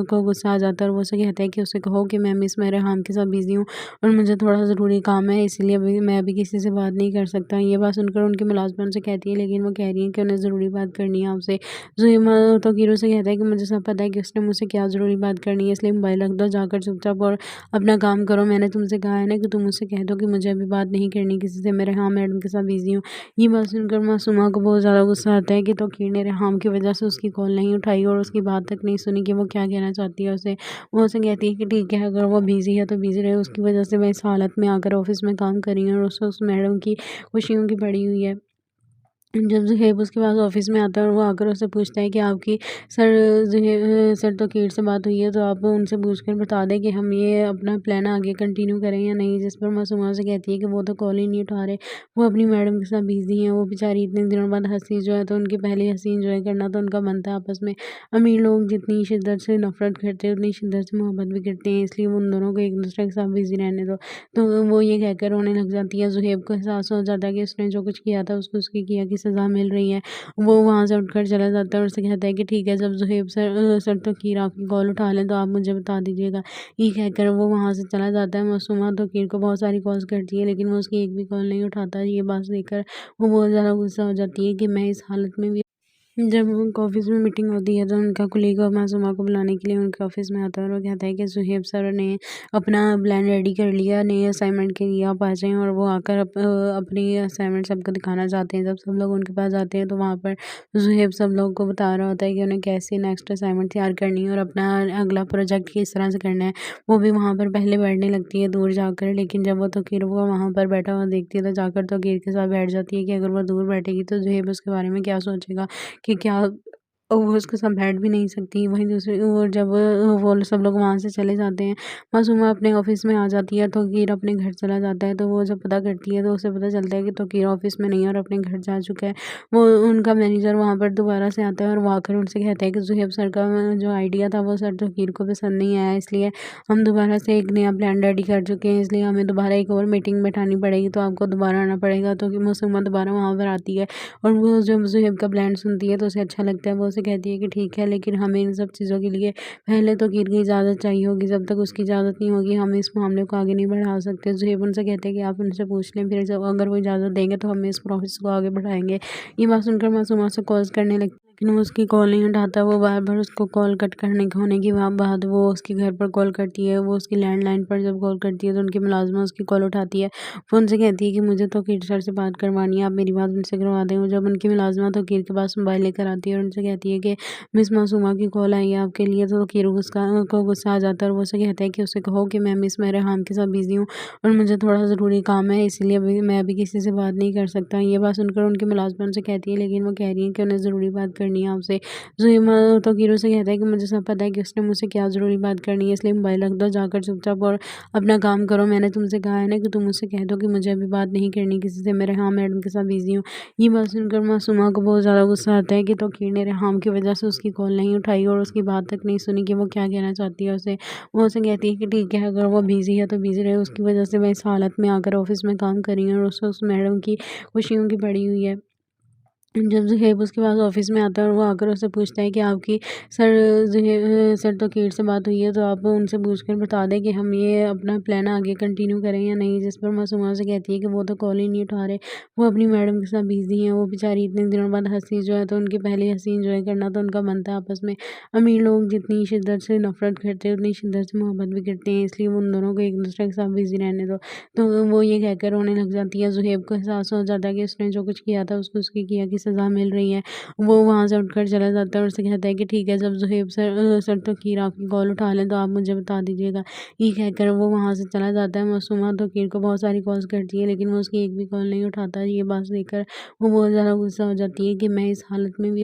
[SPEAKER 1] को गुस्सा आ जाता है और वो उससे कहता है कि उससे कहो कि मैं मिस मेहराम के साथ बिज़ी हूँ और मुझे थोड़ा ज़रूरी काम है, इसलिए अभी मैं अभी किसी से बात नहीं कर सकता। ये बात सुनकर उनकी मुलाज़िमा उनसे कहती है, लेकिन वो कह रही है कि उन्हें ज़रूरी बात करनी है आपसे। ज़ुहैब तौकीर से कहता है कि मुझे सब पता है कि उसने मुझसे क्या ज़रूरी बात करनी है, इसलिए मोबाइल रख दो, जाकर चुपचाप और अपना काम करो। मैंने तुमसे कहा है ना कि तुम मुझसे कह दो कि मुझे अभी बात नहीं करनी किसी से, मैं रेहान मैडम के साथ बिज़ी हूँ। ये बात सुनकर मासूमा को बहुत ज़्यादा गुस्सा आता है कि तौकीर ने रेहान की वजह से उसकी कॉल नहीं उठाई और उसकी बात तक नहीं सुनी कि वो क्या कहना चाहती है उसे। वो उसे कहती है कि ठीक है, अगर वो बिज़ी है तो बिज़ी रहे, उसकी वजह से मैं इस हालत में आकर ऑफ़िस में काम कर रही हूँ और उस मैडम की खुशियों की पड़ी हुई है। जब ज़ुहैब उसके पास ऑफ़िस में आता है और वो आकर उससे पूछता है कि आपकी सर तौकीर से बात हुई है, तो आप उनसे पूछकर बता दें कि हम ये अपना प्लान आगे कंटिन्यू करें या नहीं। जिस पर मासूमा से कहती है कि वो तो कॉल ही नहीं उठा रहे, वो अपनी मैडम के साथ बिज़ी हैं। वो बेचारी इतने दिनों बाद हँसी जो है, तो उनकी पहली हँसी एंजॉय करना तो उनका बनता है आपस में। अमीर लोग जितनी शिद्दत से नफ़रत करते हैं उतनी शिद्दत से मोहब्बत भी करते हैं, इसलिए वो उन दोनों को एक-दूसरे के साथ बिज़ी रहने दो। तो वो ये कहकर रोने लग जाती है। ज़ुहैब को एहसास हो जाता है कि उसने जो कुछ किया था उसको उसकी किया की सज़ा मिल रही है। वो वहाँ से उठकर चला जाता है और उससे कहता है कि ठीक है, जब सर तौकीर आपकी कॉल उठा लें तो आप मुझे बता दीजिएगा। ये कहकर वो वहाँ से चला जाता है। मासूमा तौकीर को बहुत सारी कॉल्स करती है, लेकिन वो उसकी एक भी कॉल नहीं उठाता। ये बात देखकर वो बहुत ज़्यादा गुस्सा हो जाती है कि मैं इस हालत में भी। जब उनके ऑफ़िस में मीटिंग होती है तो उनका कोलीग मासूमा को बुलाने के लिए उनके ऑफ़िस में आता है और वो कहता है कि ज़ुहैब सर ने अपना प्लान रेडी कर लिया, नए असाइनमेंट के लिए आप आ जाएँ। और वो आकर अपनी असाइनमेंट सबको दिखाना चाहते हैं। जब सब लोग उनके पास जाते हैं तो वहाँ पर ज़ुहैब सब लोगों को बता रहा होता है कि उन्हें कैसे नेक्स्ट असाइनमेंट तैयार करनी है और अपना अगला प्रोजेक्ट किस तरह से करना है। वो भी वहाँ पर पहले बैठने लगती है दूर जाकर, लेकिन जब वो तौकीर को वहाँ पर बैठा हुआ देखती है तो जाकर तौकीर के साथ बैठ जाती है कि अगर वो दूर बैठेगी तो ज़ुहैब उसके बारे में क्या सोचेगा। कि क्या वो उसके साथ बैठ भी नहीं सकती। वहीं दूसरी ओर जब वो सब लोग वहाँ से चले जाते हैं, मासूमा अपने ऑफ़िस में आ जाती है, तौकीर अपने घर चला जाता है। तो वो जब पता करती है तो उसे पता चलता है कि तौकीर ऑफ़िस में नहीं है और अपने घर जा चुका है। वो उनका मैनेजर वहाँ पर दोबारा से आता है और वो आकर उनसे कहता है कि ज़ुहैब सर का जो आइडिया था वो सर तौकीर को पसंद नहीं आया, इसलिए हम दोबारा से एक नया प्लान रेडी कर चुके हैं, इसलिए हमें दोबारा एक और मीटिंग बैठानी पड़ेगी, तो आपको दोबारा आना पड़ेगा। तो कि मासूमा दोबारा वहाँ पर आती है और वो जब ज़ुहैब का प्लान सुनती है तो उसे अच्छा लगता है। वो उसे कहती है कि ठीक है, लेकिन हमें इन सब चीज़ों के लिए पहले तो कीर की इजाज़त चाहिए होगी, जब तक उसकी इजाज़त नहीं होगी हम इस मामले को आगे नहीं बढ़ा सकते। ज़ुहैब उनसे कहते हैं कि आप उनसे पूछ लें, फिर जब अगर वो इजाज़त देंगे तो हम इस प्रोसेस को आगे बढ़ाएँगे। ये बात सुनकर मासूमा से कॉल्स करने लगती है, लेकिन वो उसकी कॉल नहीं उठाता। वो बार-बार उसको कॉल कट करने के होने के बाद वो उसके घर पर कॉल करती है। वो उसकी लैंडलाइन पर जब कॉल करती है तो उनकी मुलाज़िमा उसकी कॉल उठाती है। वो उनसे कहती है कि मुझे तौकीर सर से बात करवानी है, आप मेरी बात उनसे करवा दें। वो जब उनकी मुलाज़िमा तौकीर के पास मोबाइल लेकर आती है और उनसे कहती है कि मिस मासूमा की कॉल आई है आपके लिए, तो तौकीर को गुस्सा आ जाता है और वो उसे कहता है कि उससे कहो कि मैं मिस मेहराम के साथ बिज़ी हूँ और मुझे थोड़ा ज़रूरी काम है, इसलिए अभी मैं अभी किसी से बात नहीं कर सकता। ये बात सुनकर उनकी मुलाज़िमा उनसे कहती है, लेकिन वो कह रही है कि उन्हें ज़रूरी बात करनी है आपसे। ज़ुहैब तौकीर से कहता है कि मुझे सब पता है कि उसने मुझसे क्या ज़रूरी बात करनी है, इसलिए मोबाइल रख दो, जाकर चुपचाप और अपना काम करो। मैंने तुमसे कहा है ना कि तुम मुझसे कह दो कि मुझे अभी बात नहीं करनी किसी से, मैं रेहान मैडम के साथ बिज़ी हूँ। ये बात सुनकर मासूमा को बहुत ज़्यादा गुस्सा आता है कि तौकीर ने रेहान की वजह से उसकी कॉल नहीं उठाई और उसकी बात तक नहीं सुनी कि वो क्या कहना चाहती है उसे। वो उसे कहती है कि ठीक है, अगर वो बिज़ी है तो बिज़ी रहे, उसकी वजह से मैं इस हालत में आकर ऑफ़िस में काम कर रही हूँ और उस मैडम की खुशियों की पड़ी हुई है। जब ज़ुहैब उसके पास ऑफ़िस में आता है और वो आकर उससे पूछता है कि आपकी सर तौकीर से बात हुई है, तो आप उनसे पूछकर बता दें कि हम ये अपना प्लान आगे कंटिन्यू करें या नहीं। जिस पर मासूमा से कहती है कि वो तो कॉल ही नहीं उठा रहे, वो अपनी मैडम के साथ बिज़ी हैं। वो बेचारी इतने दिनों बाद हँसी जो है, तो उनकी पहली हँसी एंजॉय करना तो उनका बनता है आपस में। अमीर लोग जितनी शिद्दत से नफ़रत करते हैं उतनी शिद्दत से मोहब्बत भी करते हैं, इसलिए वो उन दोनों को एक-दूसरे के साथ बिज़ी रहने दो। तो वो ये कहकर रोने लग जाती है। ज़ुहैब को एहसास हो जाता है कि उसने जो कुछ किया था उसको उसकी किया की सज़ा मिल रही है। वो वहाँ से उठकर चला जाता है और उससे कहता है कि ठीक है, जब ज़ुहैब सर तौकीर आपकी कॉल उठा लें तो आप मुझे बता दीजिएगा। ये कहकर वो वहाँ से चला जाता है। मासूमा तौकीर को बहुत सारी कॉल्स करती है, लेकिन वो उसकी एक भी कॉल नहीं उठाता। ये बात देखकर वो बहुत ज़्यादा गुस्सा हो जाती है कि मैं इस हालत में भी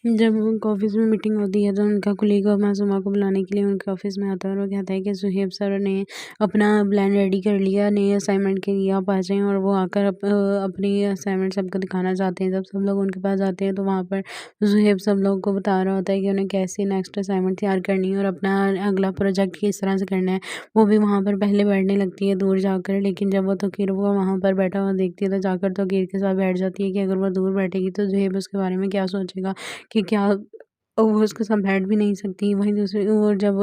[SPEAKER 1] जब उनका ऑफिस में मीटिंग होती है तो उनका कुलीग मासूमा को बुलाने के लिए उनके ऑफिस में आता है और वो कहता है कि सुहेब सर ने अपना प्लान रेडी कर लिया नए असाइनमेंट के लिए आप आ जाएं और वो आकर अपनी असाइनमेंट सबको दिखाना चाहते हैं। जब सब लोग उनके पास आते हैं तो वहाँ पर सुहेब सब लोगों को बता रहा होता है कि उन्हें कैसे नेक्स्ट असाइनमेंट तैयार करनी है और अपना अगला प्रोजेक्ट किस तरह से करना है। वो भी वहाँ पर पहले बैठने लगती है दूर जाकर, लेकिन जब वो तकीर वो वहाँ पर बैठा हुआ देखती है तो जाकर तकीर के साथ बैठ जाती है कि अगर वो दूर बैठेगी तो सुहेब उसके बारे में क्या सोचेगा कि क्या वो उसके साथ बैठ भी नहीं सकती। वहीं दूसरी ओर जब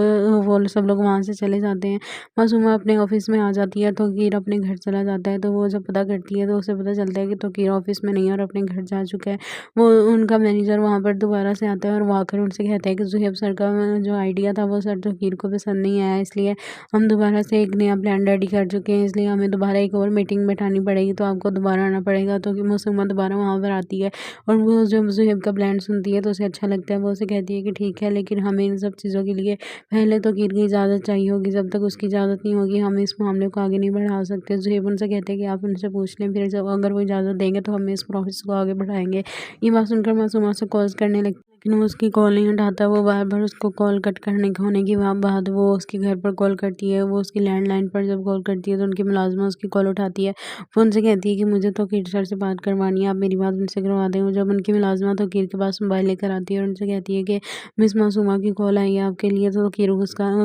[SPEAKER 1] वो सब लोग वहाँ से चले जाते हैं, मासूमा अपने ऑफ़िस में आ जाती है, तौकीर अपने घर चला जाता है। तो वो जब पता करती है तो उसे पता चलता है कि तौकीर ऑफ़िस में नहीं है और अपने घर जा चुका है। वो उनका मैनेजर वहाँ पर दोबारा से आता है और वो आकर उनसे कहता है कि ज़ुहैब सर का जो आइडिया था वो सर तौकीर को पसंद नहीं आया, इसलिए हम दोबारा से एक नया प्लान रेडी कर चुके हैं, इसलिए हमें दोबारा एक और मीटिंग बैठानी पड़ेगी, तो आपको दोबारा आना पड़ेगा। तो कि मासूमा दोबारा वहाँ पर आती है और वो जब ज़ुहैब का प्लान सुनती है तो उसे अच्छा लगता है। वो उसे कहती है कि ठीक है, लेकिन हमें इन सब चीज़ों के लिए पहले तौकीर की इजाज़त चाहिए होगी, जब तक उसकी इजाज़त नहीं होगी हम इस मामले को आगे नहीं बढ़ा सकते। ज़ुहैब उनसे कहते हैं कि आप उनसे पूछ लें, फिर जब अगर वो इजाज़त देंगे तो हम इस प्रोसेस को आगे बढ़ाएँगे। ये बात सुनकर मासूमा से कॉल्स करने लगती है, लेकिन वो उसकी कॉल नहीं उठाता। वो बार-बार उसको कॉल कट करने होने के बाद वो उसके घर पर कॉल करती है। वो उसकी लैंडलाइन पर जब कॉल करती है तो उनकी मुलाज़िमा उसकी कॉल उठाती है। वो उनसे कहती है कि मुझे तौकीर सर से बात करवानी है, आप मेरी बात उनसे करवा दें। वो जब उनकी मुलाज़िमा तौकीर के पास मोबाइल लेकर आती है और उनसे कहती है कि मिस मासूमा की कॉल आई है आपके लिए, तो तौकीर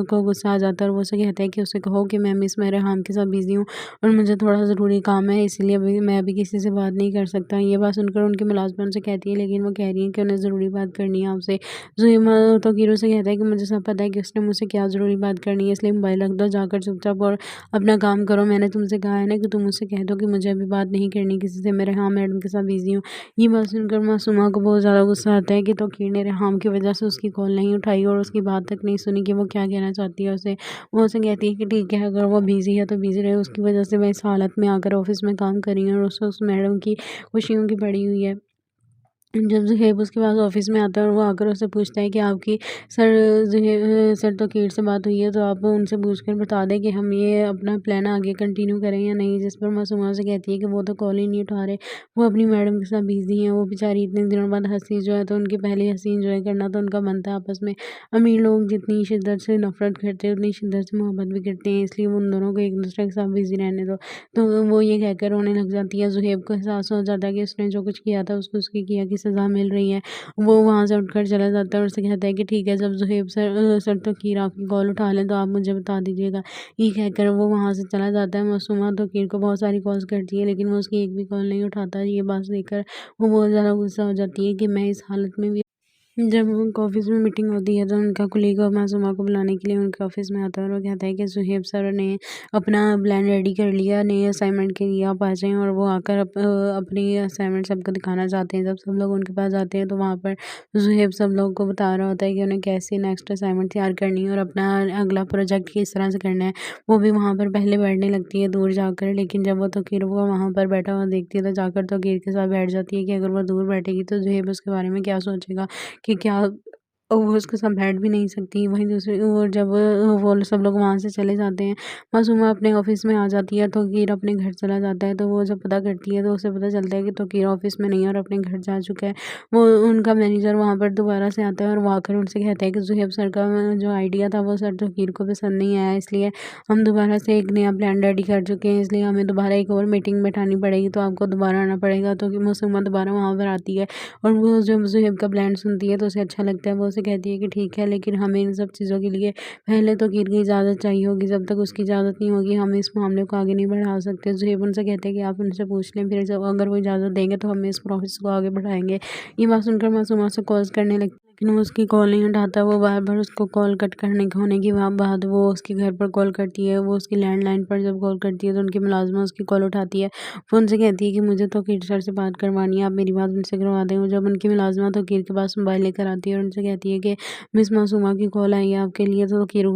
[SPEAKER 1] को गुस्सा आ जाता है और वो उसे कहता है कि उसे कहो कि मैं मिस मेहराम के साथ बिज़ी हूँ और मुझे थोड़ा ज़रूरी काम है, इसलिए अभी मैं अभी किसी से बात नहीं कर सकता। ये बात सुनकर उनकी मुलाज़िमा उनसे कहती है, लेकिन वो कह रही है कि उन्हें ज़रूरी बात करनी है आपसे। ज़ुहैब तौकीर से कहता है कि मुझे सब पता है कि उसने मुझसे क्या ज़रूरी बात करनी है, इसलिए मोबाइल रख दो, जाकर चुपचाप और अपना काम करो। मैंने तुमसे कहा है ना कि तुम मुझसे कह दो कि मुझे अभी बात नहीं करनी किसी से, मैं रेहान मैडम के साथ बिज़ी हूँ। ये बात सुनकर मासूमा को बहुत ज़्यादा गुस्सा आता है कि तौकीर ने रेहान की वजह से उसकी कॉल नहीं उठाई और उसकी बात तक नहीं सुनी कि वो क्या कहना चाहती है उसे। वो उसे कहती है कि ठीक है, अगर वो बिज़ी है तो बिज़ी रहे, उसकी वजह से मैं इस हालत में आकर ऑफ़िस में काम कर रही हूँ और उस मैडम की खुशियों की पड़ी हुई है। जब ज़ुहैब उसके पास ऑफ़िस में आता है और वो आकर उससे पूछता है कि आपकी सर तौकीर से बात हुई है, तो आप उनसे पूछकर बता दें कि हम ये अपना प्लान आगे कंटिन्यू करें या नहीं। जिस पर मासूमा से कहती है कि वो तो कॉल ही नहीं उठा रहे, वो अपनी मैडम के साथ बिज़ी हैं। वो बेचारी इतने दिनों बाद हँसी जो है तो उनकी पहली हँसी एंजॉय करना तो उनका मन था आपस में। अमीर लोग जितनी शिद्दत से नफ़रत करते हैं उतनी शिद्दत से मोहब्बत भी करते हैं, इसलिए वो उन दोनों को एक दूसरे के साथ बिज़ी रहने दो। तो वो ये कहकर रोने लग जाती है। ज़ुहैब को एहसास हो जाता है कि उसने जो कुछ किया था उसको उसकी किया की सज़ा मिल रही है। वो वहाँ से उठकर चला जाता है और उससे कहता है कि ठीक है, जब ज़ुहैब सर तौकीर आपकी कॉल उठा लें तो आप मुझे बता दीजिएगा। ये कहकर वो वहाँ से चला जाता है। मासूमा तौकीर को बहुत सारी कॉल्स करती है, लेकिन वो उसकी एक भी कॉल नहीं उठाता। ये बात देखकर वो बहुत ज़्यादा गुस्सा हो जाती है कि मैं इस हालत में भी। जब उनका ऑफिस में मीटिंग होती है तो उनका कुलीग मासूमा को बुलाने के लिए उनके ऑफिस में आता है और वो कहता है कि सुहेब सर ने अपना प्लान रेडी कर लिया नए असाइनमेंट के लिए आप आ जाएं और वो आकर अपनी असाइनमेंट सबको दिखाना चाहते हैं। जब सब लोग उनके पास आते हैं तो वहाँ पर सुहेब सब लोगों को बता रहा होता है कि उन्हें कैसे नेक्स्ट असाइनमेंट तैयार करनी है और अपना अगला प्रोजेक्ट किस तरह से करना है। वो भी वहाँ पर पहले बैठने लगती है दूर जाकर, लेकिन जब वो तौकीर वो वहाँ पर बैठा हुआ देखती है तो जाकर तौकीर के साथ बैठ जाती है कि अगर वो दूर बैठेगी तो सुहेब उसके बारे में क्या सोचेगा कि क्या वो उसके साथ बैठ भी नहीं सकती। वहीं दूसरी ओर जब वो सब लोग वहाँ से चले जाते हैं, मासूमा अपने ऑफ़िस में आ जाती है, तौकीर अपने घर चला जाता है। तो वो जब पता करती है तो उसे पता चलता है कि तौकीर ऑफ़िस में नहीं है और अपने घर जा चुका है। वो उनका मैनेजर वहाँ पर दोबारा से आता है और वो आकर उनसे कहता है कि ज़ुहैब सर का जो आइडिया था वो सर तौकीर को पसंद नहीं आया, इसलिए हम दोबारा से एक नया प्लान रेडी कर चुके हैं, इसलिए हमें दोबारा एक और मीटिंग बैठानी पड़ेगी, तो आपको दोबारा आना पड़ेगा। तो कि मासूमा दोबारा वहाँ पर आती है और वो जब ज़ुहैब का प्लान सुनती है तो उसे अच्छा लगता है। वो उसे कहती है कि ठीक है, लेकिन हमें इन सब चीज़ों के लिए पहले तौकीर की इजाज़त चाहिए होगी, जब तक उसकी इजाज़त नहीं होगी हम इस मामले को आगे नहीं बढ़ा सकते। ज़ुहैब उनसे कहते हैं कि आप उनसे पूछ लें, फिर जब अगर वो इजाज़त देंगे तो हम इस प्रोसेस को आगे बढ़ाएँगे। ये बात सुनकर मासूमा से कॉल्स करने लगती है, लेकिन वो उसकी कॉल नहीं उठाता। वो बार-बार उसको कॉल कट करने होने के बाद वो उसके घर पर कॉल करती है। वो उसकी लैंडलाइन पर जब कॉल करती है तो उनकी मुलाज़िमा उसकी कॉल उठाती है। वो उनसे कहती है कि मुझे तौकीर सर से बात करवानी है, आप मेरी बात उनसे करवा दें। वो जब उनकी मुलाज़िमा तौकीर के पास मोबाइल लेकर आती है और उनसे कहती है कहती है कि मिस मासूमा की कॉल आई है आपके लिए। तो तोकीर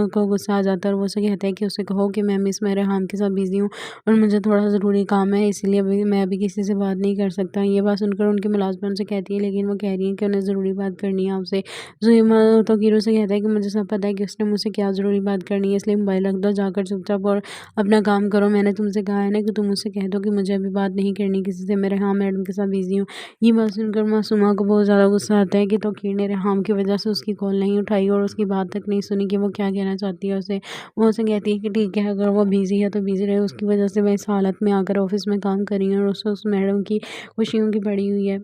[SPEAKER 1] को गुस्सा आ जाता है और वो उसे कहता है कि उसे कहो कि मैं मिस मेरे हाम के साथ बिज़ी हूँ और मुझे थोड़ा ज़रूरी काम है, इसलिए अभी मैं अभी किसी से बात नहीं कर सकता। ये बात सुनकर उनकी मुलाज़िम उनसे कहती है, लेकिन वो कह रही है कि उन्हें ज़रूरी बात करनी है आपसे। ज़ुहैब तोकीर से कहता है कि मुझे सब पता है कि उसने मुझसे क्या ज़रूरी बात करनी है, इसलिए मोबाइल रख दो, जाकर चुपचाप और अपना काम करो। मैंने तुमसे कहा है ना कि तुम मुझसे कह दो कि मुझे अभी बात नहीं करनी किसी से, मैं रेहान मैडम के साथ बिज़ी हूँ। ये बात सुनकर मासूमा को बहुत ज़्यादा गुस्सा आता है कि तोकीर ने रेहान की वजह से उसकी कॉल नहीं उठाई और उसकी बात तक नहीं सुनी कि वो क्या कहना चाहती है उसे। वो उसे कहती है कि ठीक है, अगर वो बिज़ी है तो बिज़ी रहे, उसकी वजह से मैं इस हालत में आकर ऑफ़िस में काम कर रही हूँ और उस मैडम की खुशियों की पड़ी हुई है।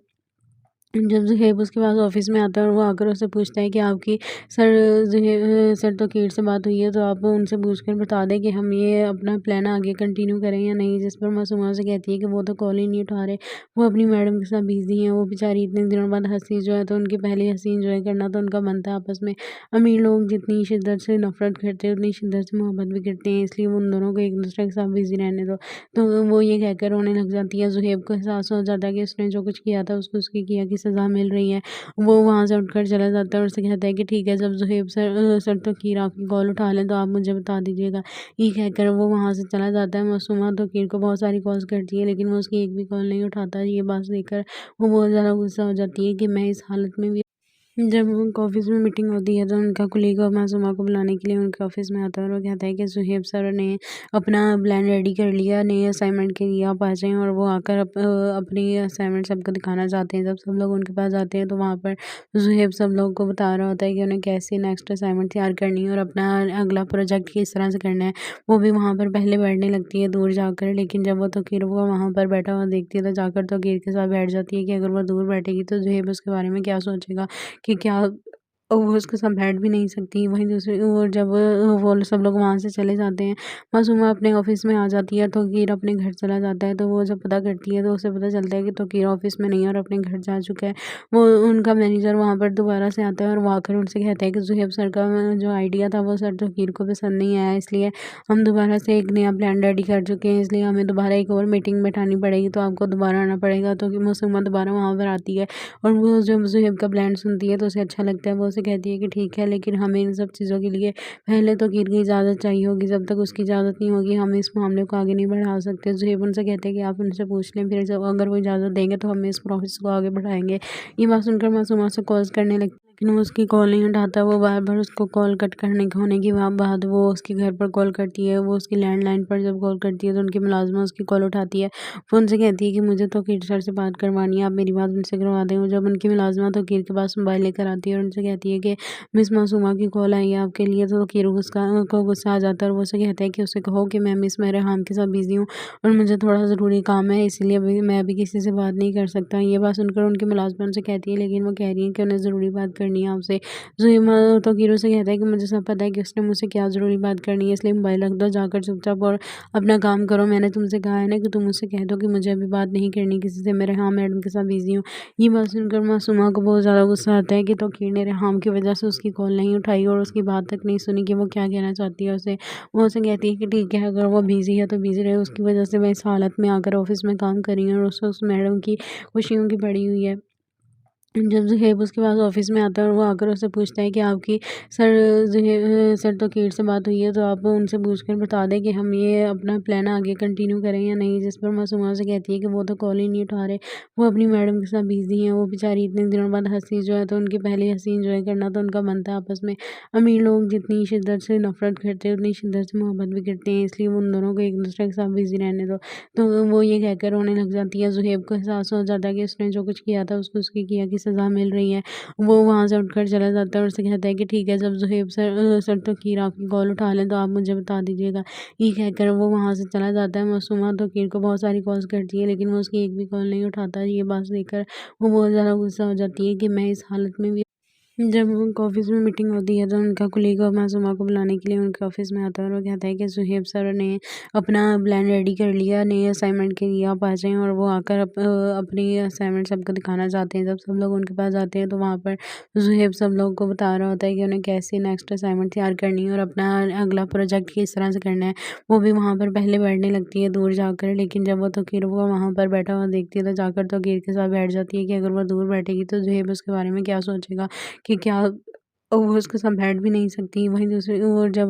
[SPEAKER 1] जब ज़ुहैब उसके पास ऑफ़िस में आता है और वो आकर उससे पूछता है कि आपकी सर तोकीर से बात हुई है, तो आप उनसे पूछकर बता दें कि हम ये अपना प्लान आगे कंटिन्यू करें या नहीं। जिस पर मासूमा से कहती है कि वो तो कॉल ही नहीं उठा रहे, वो अपनी मैडम के साथ बिज़ी हैं। वो बेचारी इतने दिनों बाद हँसी जो है, तो उनकी पहली हँसी एंजॉय करना तो उनका मन था आपस में। अमीर लोग जितनी शिद्दत से नफ़रत करते हैं, उतनी शिद्दत से मोहब्बत भी करते हैं, इसलिए वो उन दोनों को एक दूसरे के साथ बिज़ी रहने दो। तो वो ये कहकर रोने लग जाती है। ज़ुहैब को एहसास हो जाता है कि उसने जो कुछ किया था उसको उसकी किया की सज़ा मिल रही है। वो वहाँ से उठकर चला जाता है और उससे कहता है कि ठीक है, जब ज़ुहैब सर तोकीर आपकी कॉल उठा लें तो आप मुझे बता दीजिएगा। ये कहकर वो वहाँ से चला जाता है। मासूमा तोकीर को बहुत सारी कॉल्स करती है, लेकिन वो उसकी एक भी कॉल नहीं उठाता। ये बात देखकर वो बहुत ज़्यादा गुस्सा हो जाती है कि मैं इस हालत में भी। जब उनके ऑफिस में मीटिंग होती है तो उनका कुलीग मासूमा को बुलाने के लिए उनके ऑफिस में आता है और वो कहता है कि ज़ुहैब सर ने अपना प्लान रेडी कर लिया, नए असाइनमेंट के लिए आप आ जाएँ। और वो आकर अपनी असाइनमेंट सबको दिखाना चाहते हैं। जब सब लोग उनके पास आते हैं तो वहाँ पर ज़ुहैब सब लोगों को बता रहा होता है कि उन्हें कैसे नेक्स्ट असाइनमेंट तैयार करनी है और अपना अगला प्रोजेक्ट किस तरह से करना है। वो भी वहाँ पर पहले बैठने लगती है दूर जाकर, लेकिन जब वो तोकीर को वहाँ पर बैठा हुआ देखती है तो जाकर तोकीर के साथ बैठ जाती है कि अगर वो दूर बैठेगी तो ज़ुहैब उसके बारे में क्या सोचेगा कि क्या वो उसके साथ बैठ भी नहीं सकती। वहीं दूसरी ओर जब वो सब लोग वहाँ से चले जाते हैं, मासूमा अपने ऑफ़िस में आ जाती है, तोकीर अपने घर चला जाता है। तो वो जब पता करती है तो उसे पता चलता है कि तोकीर ऑफ़िस में नहीं है और अपने घर जा चुका है। वो उनका मैनेजर वहाँ पर दोबारा से आता है और वो आकर उनसे कहता है कि ज़ुहैब सर का जो आइडिया था वो सर तोकीर को पसंद नहीं आया, इसलिए हम दोबारा से एक नया प्लान रेडी कर चुके हैं, इसलिए हमें दोबारा एक और मीटिंग बैठानी पड़ेगी, तो आपको दोबारा आना पड़ेगा। तो मासूमा दोबारा वहाँ पर आती है और वो जब ज़ुहैब का प्लान सुनती है तो उसे अच्छा लगता है। वो उसे कहती है कि ठीक है, लेकिन हमें इन सब चीज़ों के लिए पहले तोकीर की इजाज़त चाहिए होगी, जब तक उसकी इजाज़त नहीं होगी हम इस मामले को आगे नहीं बढ़ा सकते। ज़ुहैब उनसे कहते हैं कि आप उनसे पूछ लें, फिर जब अगर वो इजाज़त देंगे तो हम इस प्रोसेस को आगे बढ़ाएँगे। ये बात सुनकर मासूमा से कॉल्स करने लगती है, लेकिन वो उसकी कॉल नहीं उठाता। वो बार-बार उसको कॉल कट करने होने के बाद वो उसके घर पर कॉल करती है। वो उसकी लैंडलाइन पर जब कॉल करती है तो उनकी मुलाज़िमा उसकी कॉल उठाती है। वो उनसे कहती है कि मुझे तोकीर सर से बात करवानी है, आप मेरी बात उनसे करवा दें। और जब उनकी मुलाज़िमा तोकीर के पास मोबाइल लेकर आती है और उनसे कहती है कि मिस मासूमा की कॉल आई है आपके लिए, तो तोकीर को गुस्सा आ जाता है और वो उसे कहता है कि उसे कहो कि मैं मिस मेरे हाम के साथ बिज़ी हूँ और मुझे थोड़ा ज़रूरी काम है, इसलिए मैं अभी किसी से बात नहीं कर सकता। ये बात सुनकर उनकी मुलाज़िमा उनसे कहती है, लेकिन वो कह रही है कि उन्हें ज़रूरी बात करनी है आपसे। ज़ुहैब तोकीर से कहता है कि मुझे सब पता है कि उसने मुझसे क्या ज़रूरी बात करनी है, इसलिए मोबाइल रख दो, जाकर चुपचाप और अपना काम करो। मैंने तुमसे कहा है ना कि तुम मुझसे कह दो कि मुझे अभी बात नहीं करनी किसी से, मैं रेहान मैडम के साथ बिज़ी हूँ। ये बात सुनकर मासूमा को बहुत ज़्यादा गुस्सा आता है कि तोकीर ने रेहान की वजह से उसकी कॉल नहीं उठाई और उसकी बात तक नहीं सुनी कि वो क्या कहना चाहती है उसे। वो उसे कहती है कि ठीक है, अगर वो बिज़ी है तो बिज़ी रहे, उसकी वजह से मैं इस हालत में आकर ऑफ़िस में काम कर रही हूँ और उस मैडम की खुशियों की पड़ी हुई है। जब ज़ुहैब उसके पास ऑफ़िस में आता है और वो आकर उससे पूछता है कि आपकी सर तोकीर से बात हुई है, तो आप उनसे पूछकर बता दें कि हम ये अपना प्लान आगे कंटिन्यू करें या नहीं। जिस पर मासूमा से कहती है कि वो तो कॉल ही नहीं उठा रहे, वो अपनी मैडम के साथ बिज़ी हैं। वो बेचारी इतने दिनों बाद हँसी जो है, तो उनकी पहली हँसी एंजॉय करना तो उनका मन था आपस में। अमीर लोग जितनी शिद्दत से नफ़रत करते हैं, उतनी शिद्दत से मोहब्बत भी करते हैं, इसलिए वो उन दोनों को एक दूसरे के साथ बिज़ी रहने दो। तो वो ये कहकर रोने लग जाती है। ज़ुहैब को एहसास हो जाता है कि उसने जो कुछ किया था उसको उसकी किया की सज़ा मिल रही है। वो वहाँ से उठकर चला जाता है और उससे कहता है कि ठीक है, जब ज़ुहैब सर तोकीर आपकी कॉल उठा लें तो आप मुझे बता दीजिएगा। ये कहकर वो वहाँ से चला जाता है। मासूमा तोकीर को बहुत सारी कॉल्स करती है, लेकिन वो उसकी एक भी कॉल नहीं उठाता। ये बात देखकर वो बहुत ज़्यादा गुस्सा हो जाती है कि मैं इस हालत में भी। जब उनके ऑफिस में मीटिंग होती है तो उनका कुलीग मासूमा को बुलाने के लिए उनके ऑफिस में आता है और वो कहता है कि ज़ुहैब सर ने अपना प्लान रेडी कर लिया, नए असाइनमेंट के लिए आप आ जाएँ। और वो आकर अपनी असाइनमेंट सबको दिखाना चाहते हैं। जब सब लोग उनके पास आते हैं तो वहाँ पर ज़ुहैब सब लोगों को बता रहा होता है कि उन्हें कैसे नेक्स्ट असाइनमेंट तैयार करनी है और अपना अगला प्रोजेक्ट किस तरह से करना है। वो भी वहाँ पर पहले बैठने लगती है दूर जाकर, लेकिन जब वो तोकीर को वहाँ पर बैठा हुआ देखती है तो जाकर तोकीर के साथ बैठ जाती है कि अगर वो दूर बैठेगी तो ज़ुहैब उसके बारे में क्या सोचेगा कि क्या वो उसके साथ बैठ भी नहीं सकती। वहीं दूसरी ओर जब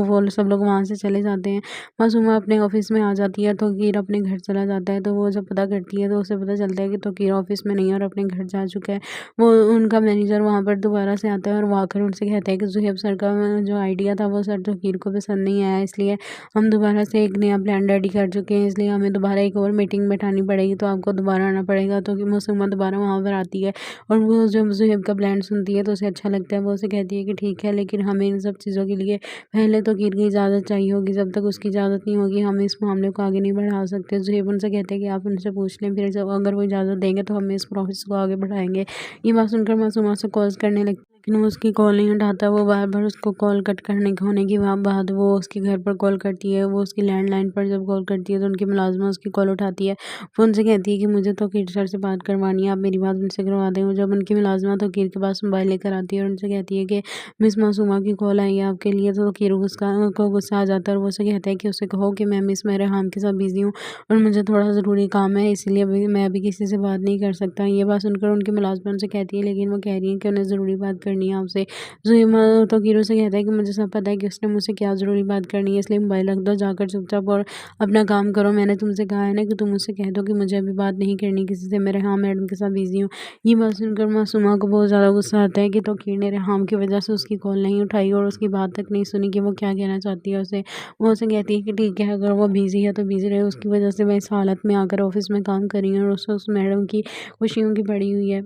[SPEAKER 1] वो सब लोग वहाँ से चले जाते हैं, मासूमा अपने ऑफ़िस में आ जाती है, तौकीर अपने घर चला जाता है। तो वो जब पता करती है तो उसे पता चलता है कि तौकीर ऑफ़िस में नहीं है और अपने घर जा चुका है। वो उनका मैनेजर वहाँ पर दोबारा से आता है और वो आकर उनसे कहता है कि ज़ुहैब सर का जो आइडिया था वो सर तौकीर को पसंद नहीं आया, इसलिए हम दोबारा से एक नया प्लान रेडी कर चुके हैं, इसलिए हमें दोबारा एक और मीटिंग बैठानी पड़ेगी, तो आपको दोबारा आना पड़ेगा। तो कि मासूमा दोबारा वहाँ पर आती है और वो जब ज़ुहैब का प्लान सुनती है तो उसे अच्छा लगता है। वो उसे कहती है कि ठीक है, लेकिन हमें इन सब चीज़ों के लिए पहले तौकीर की इजाज़त चाहिए होगी, जब तक उसकी इजाज़त नहीं होगी हम इस मामले को आगे नहीं बढ़ा सकते। ज़ुहैब उनसे कहते हैं कि आप उनसे पूछ लें, फिर जब अगर वो इजाज़त देंगे तो हम इस प्रोसेस को आगे बढ़ाएँगे। ये बात सुनकर मासूमा उसे कॉल्स करने लगती है, लेकिन वो उसकी कॉल नहीं उठाता। वो बार-बार उसको कॉल कट करने के होने के बाद वो उसके घर पर कॉल करती है। वो उसकी लैंडलाइन पर जब कॉल करती है तो उनकी मुलाज़िमा उसकी कॉल उठाती है। वो उनसे कहती है कि मुझे तौकीर सर से बात करवानी है, आप मेरी बात उनसे करवा दें। और जब उनकी मुलाज़िमा तौकीर के पास मोबाइल लेकर आती है और उनसे कहती है कि मिस मासूमा की कॉल आई है आपके लिए, तो तौकीर को गुस्सा आ जाता है और वो उसे कहता है कि उसे कहो कि मैं मिस मेहराम के साथ बिज़ी हूँ और मुझे थोड़ा ज़रूरी काम है, इसलिए मैं अभी किसी से बात नहीं कर सकता। ये बात सुनकर उनकी मुलाज़िमा उनसे कहती है, लेकिन वो कह रही है कि उन्हें ज़रूरी बात करनी है आपसे। ज़ुहैब तौकीर से कहता है कि मुझे सब पता है कि उसने मुझसे क्या ज़रूरी बात करनी है, इसलिए मोबाइल रख दो, जाकर चुपचाप और अपना काम करो। मैंने तुमसे कहा है ना कि तुम मुझसे कह दो कि मुझे अभी बात नहीं करनी किसी से, मैं रेहान मैडम के साथ बिज़ी हूँ। ये बात सुनकर मासूमा को बहुत ज़्यादा गुस्सा आता है कि तौकीर ने रेहान की वजह से उसकी कॉल नहीं उठाई और उसकी बात तक नहीं सुनी कि वो क्या कहना चाहती है उसे। वो उसे कहती है कि ठीक है, अगर वो बिज़ी है तो बिज़ी रहे, उसकी वजह से मैं इस हालत में आकर ऑफ़िस में काम कर रही हूँ और उसे उस मैडम की खुशियों की पड़ी हुई है।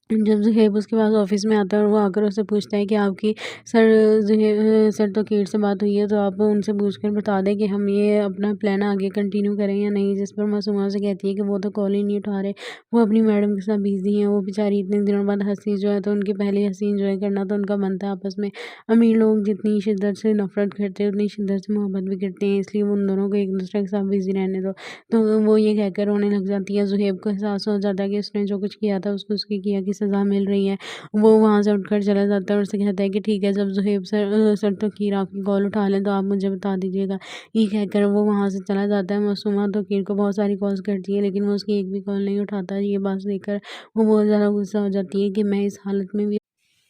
[SPEAKER 1] जब ज़ुहैब उसके पास ऑफ़िस में आता है और वो आकर उससे पूछता है कि आपकी सर तौकीर से बात हुई है, तो आप उनसे पूछकर बता दें कि हम ये अपना प्लान आगे कंटिन्यू करें या नहीं। जिस पर मासूमा से कहती है कि वो तो कॉल ही नहीं उठा रहे, वो अपनी मैडम के साथ बिज़ी हैं, वो बेचारी इतने दिनों बाद हँसी जो है, तो उनकी पहली हँसी एंजॉय करना तो उनका बनता है आपस में। अमीर लोग जितनी शिद्दत से नफ़रत करते हैं उतनी शिद्दत से मोहब्बत भी करते हैं, इसलिए वो उन दोनों को एक दूसरे के साथ बिज़ी रहने दो। तो वो ये कहकर रोने लग जाती है। ज़ुहैब को एहसास हो जाता है कि उसने जो कुछ किया था उसको उसकी किया की सज़ा मिल रही है। वो वहाँ से उठकर चला जाता है और उससे कहता है कि ठीक है, जब ज़ुहैब सर तौकीर आपकी कॉल उठा लें तो आप मुझे बता दीजिएगा। ये कहकर वो वहाँ से चला जाता है। मासूमा तौकीर को बहुत सारी कॉल्स करती है, लेकिन वो उसकी एक भी कॉल नहीं उठाता। ये बात देखकर वो बहुत ज़्यादा गुस्सा हो जाती है कि मैं इस हालत में भी।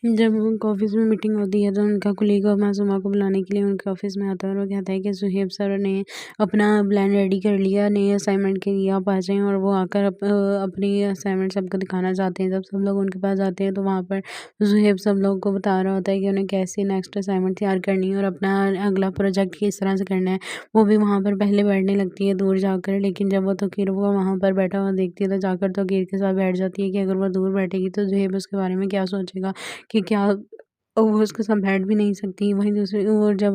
[SPEAKER 1] जब उनके ऑफ़िस में मीटिंग होती है तो उनका कोलीग मासूमा को बुलाने के लिए उनके ऑफ़िस में आता है और वो कहता है कि ज़ुहैब सर ने अपना प्लान रेडी कर लिया, नए असाइनमेंट के लिए आप आ जाएँ। और वो आकर अपनी असाइनमेंट सबको दिखाना चाहते हैं। जब सब लोग उनके पास जाते हैं तो वहाँ पर ज़ुहैब सब लोगों को बता रहा होता है कि उन्हें कैसे नेक्स्ट असाइनमेंट तैयार करनी है और अपना अगला प्रोजेक्ट किस तरह से करना है। वो भी वहाँ पर पहले बैठने लगती है दूर जाकर, लेकिन जब वो तौकीर को वहाँ पर बैठा हुआ देखती है तो जाकर तौकीर के साथ बैठ जाती है कि अगर वो दूर बैठेगी तो ज़ुहैब उसके बारे में क्या सोचेगा, कि क्या वो उसके साथ बैठ भी नहीं सकती। वहीं दूसरी ओर जब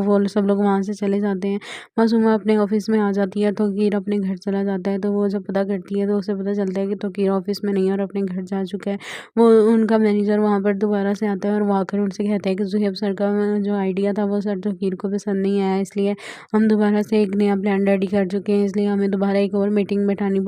[SPEAKER 1] वो सब लोग वहाँ से चले जाते हैं, मासूमा अपने ऑफ़िस में आ जाती है, तौकीर अपने घर चला जाता है। तो वो जब पता करती है तो उसे पता चलता है कि तौकीर ऑफ़िस में नहीं है और अपने घर जा चुका है। वो उनका मैनेजर वहाँ पर दोबारा से आता है और वो आकर उनसे कहता है कि ज़ुहैब सर का जो आइडिया था वो सर तौकीर को पसंद नहीं आया, इसलिए हम दोबारा से एक नया प्लान रेडी कर चुके हैं, इसलिए हमें दोबारा एक और मीटिंग बैठानी